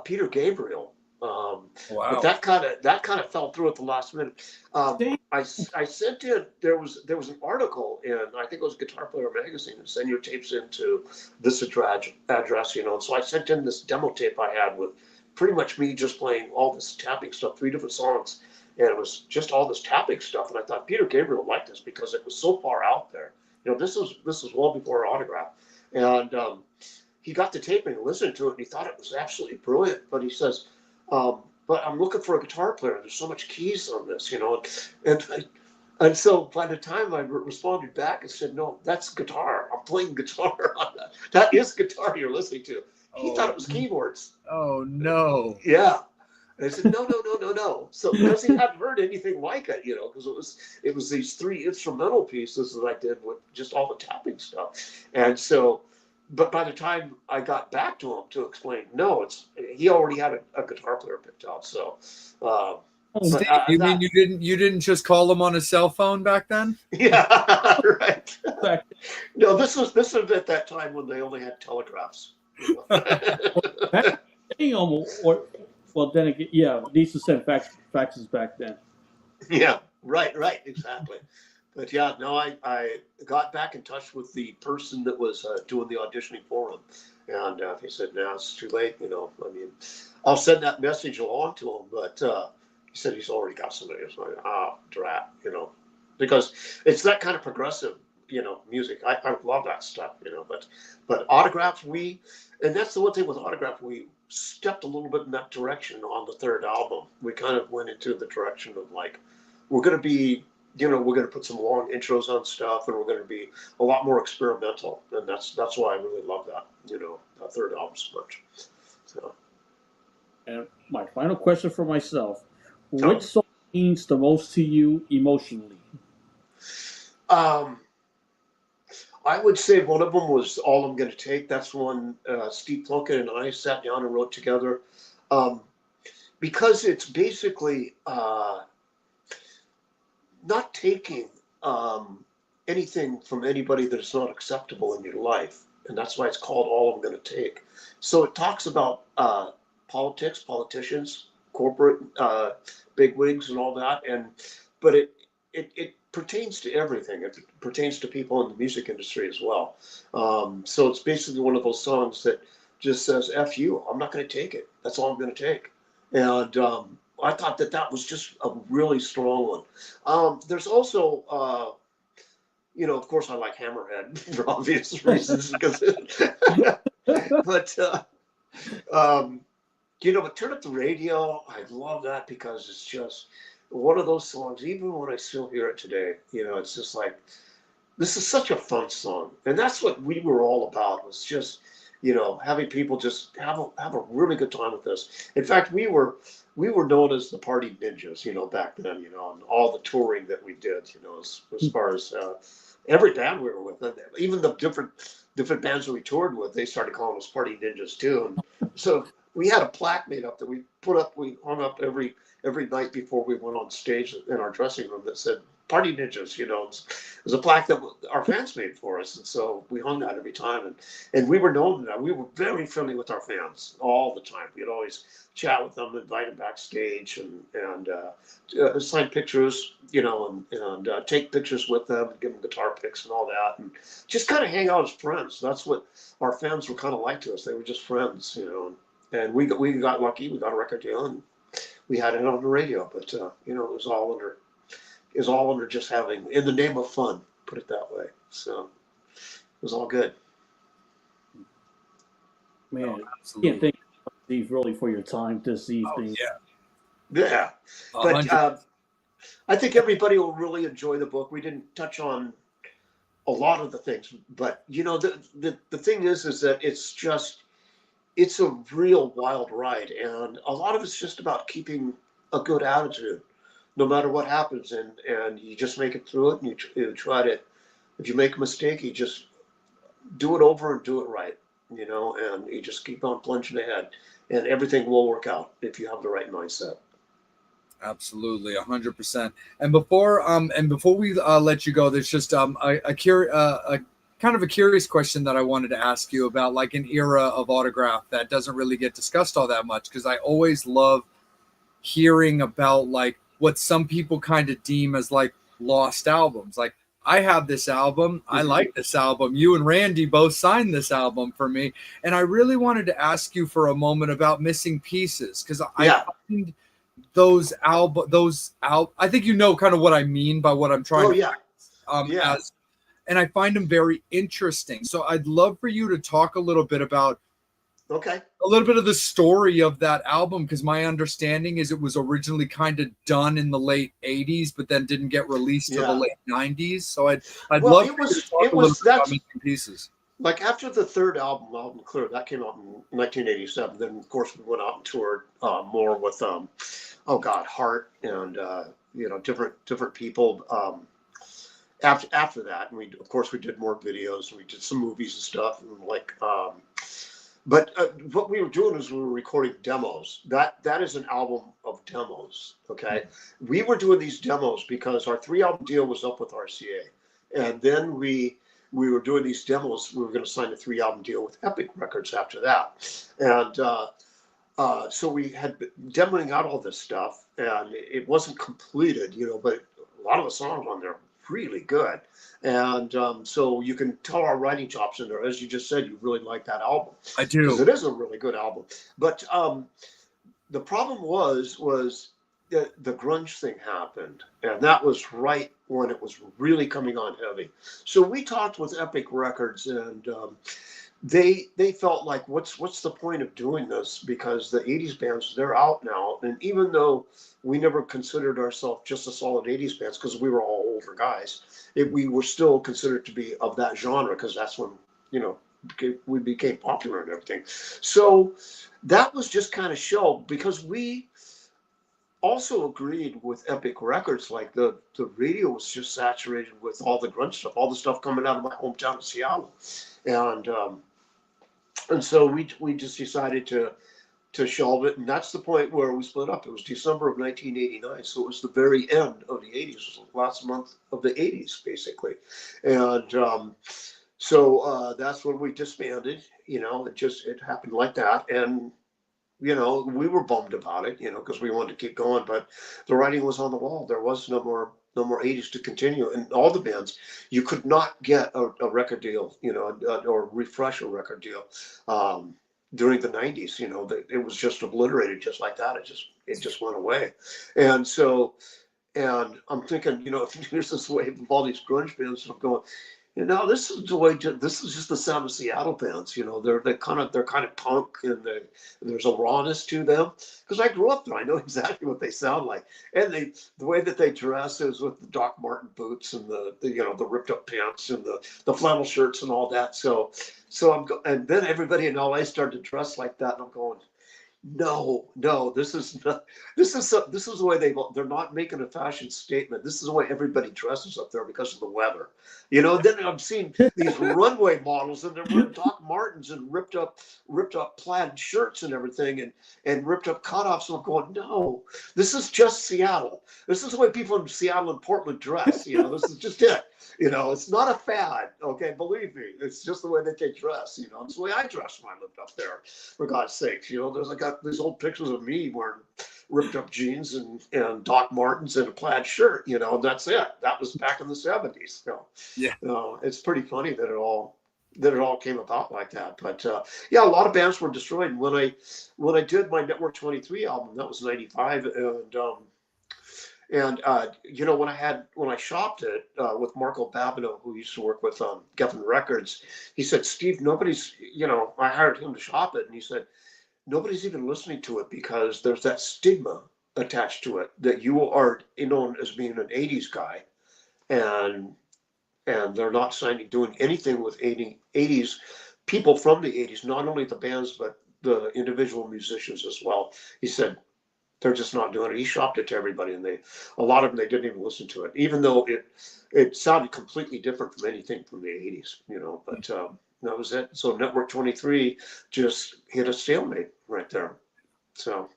Peter Gabriel. Wow. But that kind of fell through at the last minute. I sent in there was an article in I think it was Guitar Player magazine and send your tapes into this address, you know. And so I sent in this demo tape I had with pretty much me just playing all this tapping stuff, 3 different songs, and it was just all this tapping stuff. And I thought Peter Gabriel liked this because it was so far out there. You know, this was well before Autograph, and he got the tape and he listened to it and he thought it was absolutely brilliant. But he says, but I'm looking for a guitar player. There's so much keys on this, you know. And so by the time I responded back and said, no, that's guitar. I'm playing guitar on that. That is guitar you're listening to. He thought it was keyboards. Oh, no. Yeah. And I said, no. So because he hadn't heard anything like it, you know, because it was these 3 instrumental pieces that I did with just all the tapping stuff. And so, but by the time I got back to him to explain, no, he already had a guitar player picked out. So, Steve, you mean you didn't just call him on his cell phone back then? Yeah, right. No, this was at that time when they only had telegraphs. Well, then again, yeah, they used to send faxes back then. Yeah, right, exactly. But yeah, no, I got back in touch with the person that was doing the auditioning for him, and he said, "No, it's too late. You know, I mean, I'll send that message along to him." But he said he's already got somebody. So drat, you know, because it's that kind of progressive, you know, music. I love that stuff, you know. But Autograph, and that's the one thing with Autograph, we stepped a little bit in that direction on the 3rd album. We kind of went into the direction of like, we're going to be, you know, we're going to put some long intros on stuff, and we're going to be a lot more experimental, and that's why I really love that, you know, that 3rd album so much. So. And my final question for myself: which song means the most to you emotionally? I would say one of them was All I'm Gonna Take. That's one Steve Plunkett and I sat down and wrote together, because it's basically not taking anything from anybody that is not acceptable in your life. And that's why it's called All I'm Gonna Take. So it talks about politics, politicians, corporate bigwigs and all that, but it pertains to everything. It pertains to people in the music industry as well. So it's basically one of those songs that just says "F you." I'm not going to take it. That's all I'm going to take. And I thought that was just a really strong one. There's also, of course, I like Hammerhead for obvious reasons, because, but but Turn Up the Radio, I love that because it's just one of those songs. Even when I still hear it today, it's just like, this is such a fun song, and that's what we were all about. Was just having people just have a really good time with this. In fact, we were known as the Party Ninjas, back then, and all the touring that we did, as far as every band we were with, even the different bands that we toured with, they started calling us Party Ninjas too. And so we had a plaque made up that we hung up every night before we went on stage in our dressing room that said Party Ninjas. It was a plaque that our fans made for us, and so we hung that every time. And we were known that we were very friendly with our fans all the time. We'd always chat with them, invite them backstage, and sign pictures, and take pictures with them, give them guitar picks and all that, and just kind of hang out as friends. That's what our fans were kind of like to us. They were just friends, And we got lucky. We got a record deal, and we had it on the radio. But it was all under just having, in the name of fun, put it that way. So it was all good. Man, can't thank you, Steve, really, for your time this evening. Yeah. But I think everybody will really enjoy the book. We didn't touch on a lot of the things, but the thing is that it's a real wild ride, and a lot of it's just about keeping a good attitude no matter what happens, and you just make it through it, and you try to, if you make a mistake, you just do it over and do it right, and you just keep on plunging ahead, and everything will work out if you have the right mindset. Absolutely, 100%. And before we let you go, there's just a kind of a curious question that I wanted to ask you about, like an era of autograph that doesn't really get discussed all that much, because I always love hearing about like what some people kind of deem as like lost albums. Like, I have this album, I like this album, you and Randy both signed this album for me, and I really wanted to ask you for a moment about missing pieces, because I find I think kind of what I mean by what I'm trying to and I find them very interesting. So I'd love for you to talk a little bit about a little bit of the story of that album, because my understanding is it was originally kind of done in the late 80s, but then didn't get released till the late 90s. So I'd love to talk a little bit about missing pieces. Like after the third album Clear, that came out in 1987. Then of course we went out and toured more with Heart and different people. After that, and we did more videos, and we did some movies and stuff, and but what we were doing is we were recording demos. That is an album of demos. Okay, we were doing these demos because our 3-album deal was up with RCA, and then we were doing these demos. We were going to sign a 3-album deal with Epic Records after that, and so we had been demoing out all this stuff, and it wasn't completed, but a lot of the songs on there really good, and so you can tell our writing chops in there. As you just said, you really like that album. I do, because it is a really good album. But the problem was the grunge thing happened, and that was right when it was really coming on heavy. So we talked with Epic Records, and they felt like, what's the point of doing this, because the 80s bands, they're out now, and even though we never considered ourselves just a solid 80s bands, because we were all older guys, we were still considered to be of that genre, because that's when we became popular and everything. So that was just kind of show, because we also agreed with Epic Records, like the radio was just saturated with all the grunge stuff, all the stuff coming out of my hometown of Seattle, and so we just decided to shelve it, and that's the point where we split up. It was December of 1989, so it was the very end of the 80s. It was the last month of the 80s, basically, and so that's when we disbanded. It happened like that, and you know, we were bummed about it, you know, because we wanted to keep going, but the writing was on the wall. There was no more 80s to continue. And all the bands, you could not get a record deal, you know, or refresh a record deal during the 90s. You know, it was just obliterated just like that. It just went away. And so, and I'm thinking, you know, here's this wave of all these grunge bands that are going, you know, this is the way. This is just the sound of Seattle bands. You know, they're kind of punk, and there's a rawness to them. Because I grew up there, I know exactly what they sound like, and the way that they dress is with the Doc Marten boots and the you know, the ripped up pants and the flannel shirts and all that. So and then everybody in LA started to dress like that, and I'm going, no, this is not, this is the way they're not making a fashion statement. This is the way everybody dresses up there because of the weather. You know, then I'm seeing these runway models and they're wearing Doc Martens and ripped up plaid shirts and everything, and ripped up cutoffs. And I'm going, no, this is just Seattle. This is the way people in Seattle and Portland dress. You know, this is just it. You know, it's not a fad. Okay, believe me, it's just the way that they dress. You know, it's the way I dressed when I lived up there. For God's sakes, you know, I got these old pictures of me wearing ripped up jeans and Doc Martens and a plaid shirt. You know, and that's it. That was back in the '70s. So, Yeah. it's pretty funny that it all came about like that. But yeah, a lot of bands were destroyed. And when I did my Network 23 album, that was '95, and you know, when I shopped it with Marco Babineau, who used to work with Geffen Records, he said, Steve, nobody's, you know, I hired him to shop it, and he said, nobody's even listening to it because there's that stigma attached to it that you are known as being an '80s guy, and they're not doing anything with '80s people from the '80s, not only the bands but the individual musicians as well. He said, they're just not doing it. He shopped it to everybody, and a lot of them, they didn't even listen to it, even though it sounded completely different from anything from the '80s, you know. But that was it. So Network 23 just hit a stalemate right there. So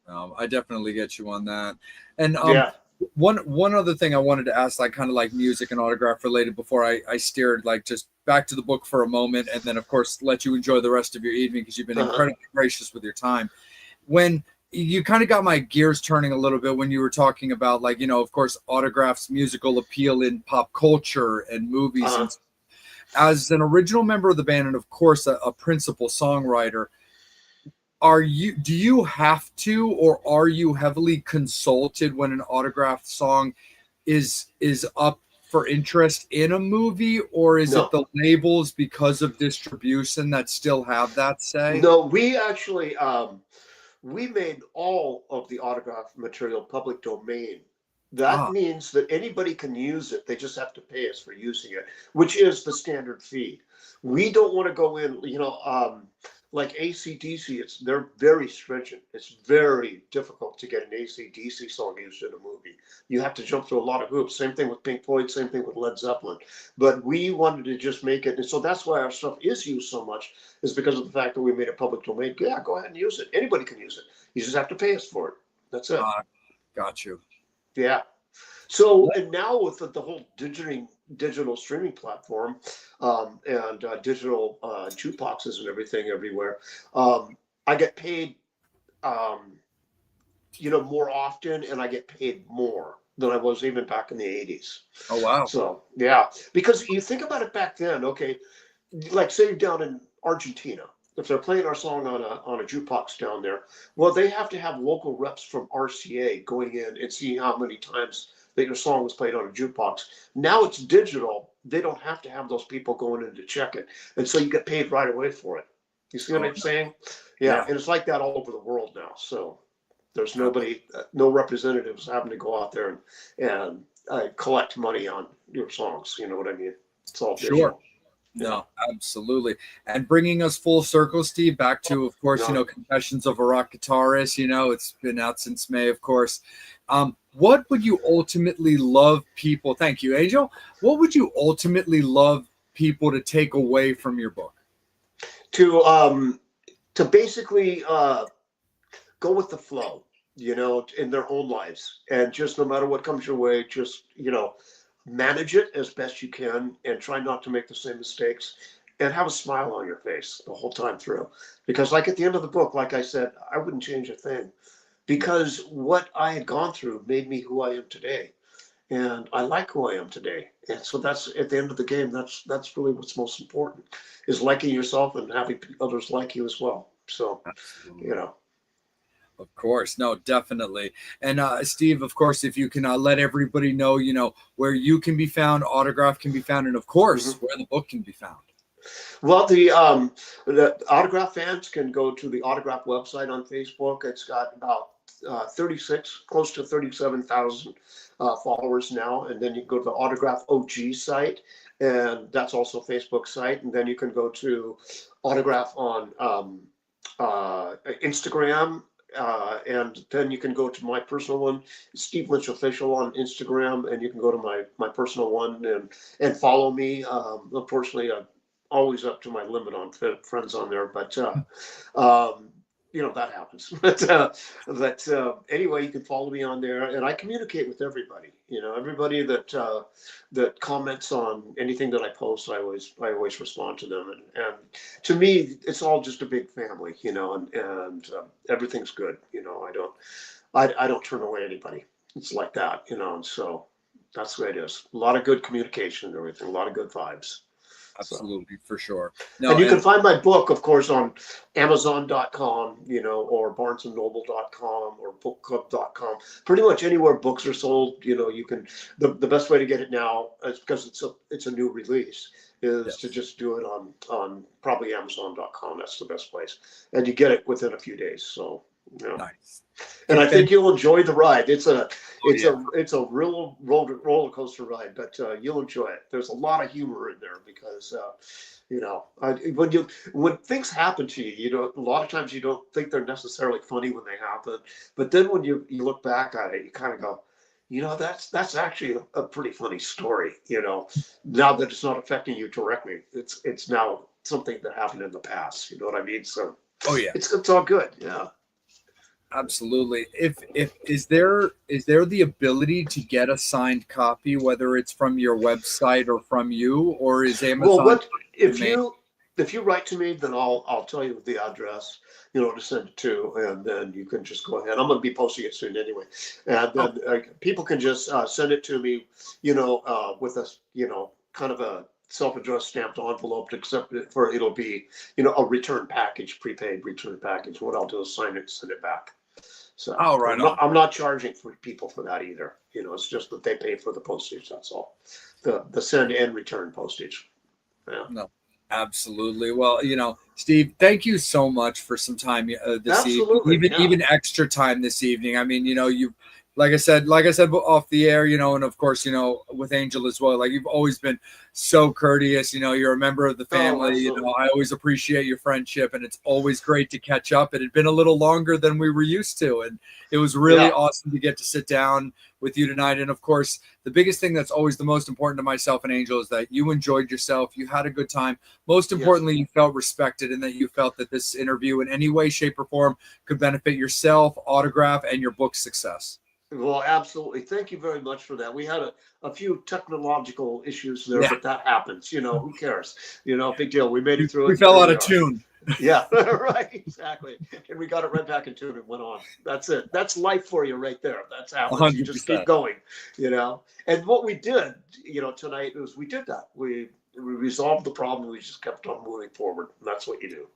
I definitely get you on that. And yeah, one other thing I wanted to ask, like kind of like music and autograph related, before I steered like just back to the book for a moment, and then of course let you enjoy the rest of your evening because you've been incredibly gracious with your time. When you kind of got my gears turning a little bit when you were talking about, like, you know, of course, autographs, musical appeal in pop culture and movies. And as an original member of the band, and of course a principal songwriter, do you have to, or are you heavily consulted when an autographed song is up for interest in a movie, or is it the labels because of distribution that still have that say? No, we actually we made all of the autograph material public domain. That means that anybody can use it. They just have to pay us for using it, which is the standard fee. We don't want to go in, you know, like AC/DC, they're very stringent. It's very difficult to get an AC/DC song used in a movie. You have to jump through a lot of hoops. Same thing with Pink Floyd, same thing with Led Zeppelin. But we wanted to just make it, and so that's why our stuff is used so much, is because of the fact that we made it public domain. Yeah, go ahead and use it. Anybody can use it. You just have to pay us for it. That's it. Got you. Yeah. So, and now with the whole digital streaming platform and digital jukeboxes and everything everywhere, I get paid, you know, more often, and I get paid more than I was even back in the '80s. Oh, wow. So, yeah, because you think about it back then, okay, like say down in Argentina, if they're playing our song on a jukebox down there, well, they have to have local reps from RCA going in and seeing how many times that your song was played on a jukebox. Now it's digital. They don't have to have those people going in to check it. And so you get paid right away for it. You see what I'm saying? Yeah. And it's like that all over the world now. So there's nobody, no representatives having to go out there and collect money on your songs. You know what I mean? It's all digital. No, absolutely. And bringing us full circle, Steve, back to, of course, you know, Confessions of a Rock Guitarist. You know, it's been out since May, of course. What would you ultimately love people? Thank you, Angel. What would you ultimately love people to take away from your book? To basically go with the flow, you know, in their own lives, and just no matter what comes your way, just, you know, manage it as best you can and try not to make the same mistakes, and have a smile on your face the whole time through. Because like at the end of the book, like I said, I wouldn't change a thing, because what I had gone through made me who I am today. And I like who I am today. And so that's at the end of the game, that's really what's most important, is liking yourself and having others like you as well. So, Absolutely. you know. Of course. No, definitely. And Steve, of course, if you can let everybody know, where you can be found, Autograph can be found, and of course, where the book can be found. Well, the Autograph fans can go to the Autograph website on Facebook. It's got about 36, close to 37,000 followers now. And then you can go to the Autograph OG site, and that's also a Facebook site. And then you can go to Autograph on Instagram. And then you can go to my personal one, Steve Lynch Official on Instagram, and you can go to my personal one and follow me. Unfortunately, I'm always up to my limit on friends on there, but that happens. But anyway, you can follow me on there, and I communicate with everybody. Everybody that comments on anything that I post, I always respond to them, and to me, it's all just a big family, and everything's good. I don't turn away anybody. It's like that, and so that's the way it is. A lot of good communication and everything, a lot of good vibes. Absolutely, for sure. And you can find my book, of course, on Amazon.com, or BarnesandNoble.com or BookClub.com. Pretty much anywhere books are sold, you can. The best way to get it now is, because it's a new release, is to just do it on probably Amazon.com. That's the best place, and you get it within a few days. So. Yeah. Nice. And I think you'll enjoy the ride. It's a real roller coaster ride, but you'll enjoy it. There's a lot of humor in there because when things happen to you, a lot of times you don't think they're necessarily funny when they happen, but then when you look back at it, you kind of go, that's actually a pretty funny story. Now that it's not affecting you directly, it's now something that happened in the past. You know what I mean? So it's all good. Yeah. Absolutely. If is there the ability to get a signed copy, whether it's from your website or from you, or is Amazon? Well, if you write to me, then I'll tell you the address, to send it to, and then you can just go ahead. I'm going to be posting it soon anyway, and then people can just send it to me, with a kind of a self-addressed stamped envelope, except it'll be a return package, prepaid return package. What I'll do is sign it and send it back. So I'm not charging for people for that either. It's just that they pay for the postage. That's all. The send and return postage. Yeah. No, absolutely. Well, Steve, thank you so much for some time this evening, even extra time this evening. I mean, you, like I said off the air, and of course, with Angel as well. Like, you've always been so courteous. You're a member of the family. I always appreciate your friendship, and it's always great to catch up. It had been a little longer than we were used to, and it was really awesome to get to sit down with you tonight. And of course, the biggest thing that's always the most important to myself and Angel is that you enjoyed yourself, you had a good time. Most importantly, you felt respected, and that you felt that this interview in any way, shape, or form could benefit yourself, Autograph, and your book's success. Well, absolutely. Thank you very much for that. We had a few technological issues there, but that happens. Who cares? Big deal. We made it through it. We fell out of tune. Yeah, right. Exactly. And we got it right back in tune and went on. That's it. That's life for you right there. That's how 100%. You just keep going, And what we did, tonight was we did that. We resolved the problem. We just kept on moving forward. And that's what you do.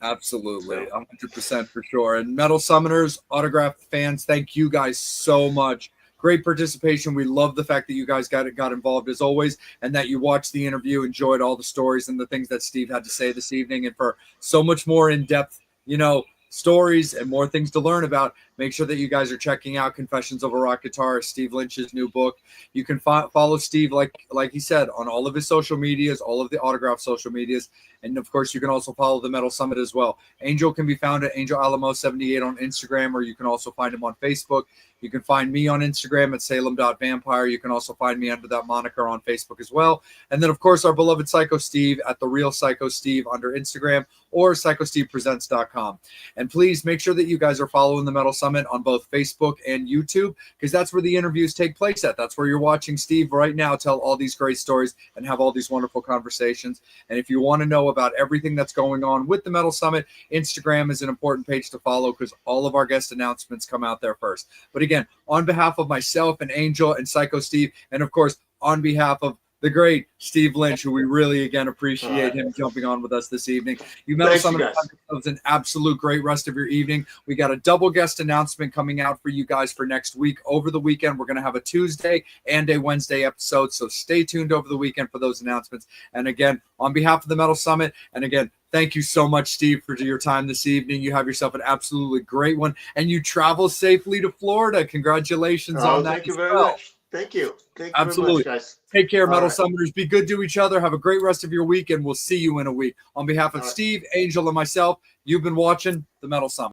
Absolutely, 100% for sure. And Metal Summoners, Autograph fans, thank you guys so much. Great participation. We love the fact that you guys got involved as always, and that you watched the interview, enjoyed all the stories and the things that Steve had to say this evening. And for so much more in-depth, stories and more things to learn about, make sure that you guys are checking out Confessions of a Rock Guitarist, Steve Lynch's new book. You can follow Steve, like he said, on all of his social medias, all of the Autograph social medias. And of course, you can also follow the Metal Summit as well. Angel can be found at Angel Alamo 78 on Instagram, or you can also find him on Facebook. You can find me on Instagram at Salem.Vampire. You can also find me under that moniker on Facebook as well. And then, of course, our beloved Psycho Steve at The Real Psycho Steve under Instagram, or PsychoStevePresents.com. And please make sure that you guys are following the Metal Summit Summit on both Facebook and YouTube, because that's where the interviews take place at. That's where you're watching Steve right now tell all these great stories and have all these wonderful conversations. And if you want to know about everything that's going on with the Metal Summit, Instagram is an important page to follow because all of our guest announcements come out there first. But again, on behalf of myself and Angel and Psycho Steve, and of course, on behalf of the great Steve Lynch, who we really, again, appreciate him jumping on with us this evening. You Metal Summit, it was an absolute great rest of your evening. We got a double guest announcement coming out for you guys for next week. Over the weekend, we're going to have a Tuesday and a Wednesday episode, so stay tuned over the weekend for those announcements. And again, on behalf of the Metal Summit, and again, thank you so much, Steve, for your time this evening. You have yourself an absolutely great one, and you travel safely to Florida. Congratulations on that. Thank you very much. Thank you. Thank you Absolutely. very much, guys. Take care, Metal Summoners. Be good to each other. Have a great rest of your week, and we'll see you in a week. On behalf of Steve, Angel, and myself, you've been watching the Metal Summit.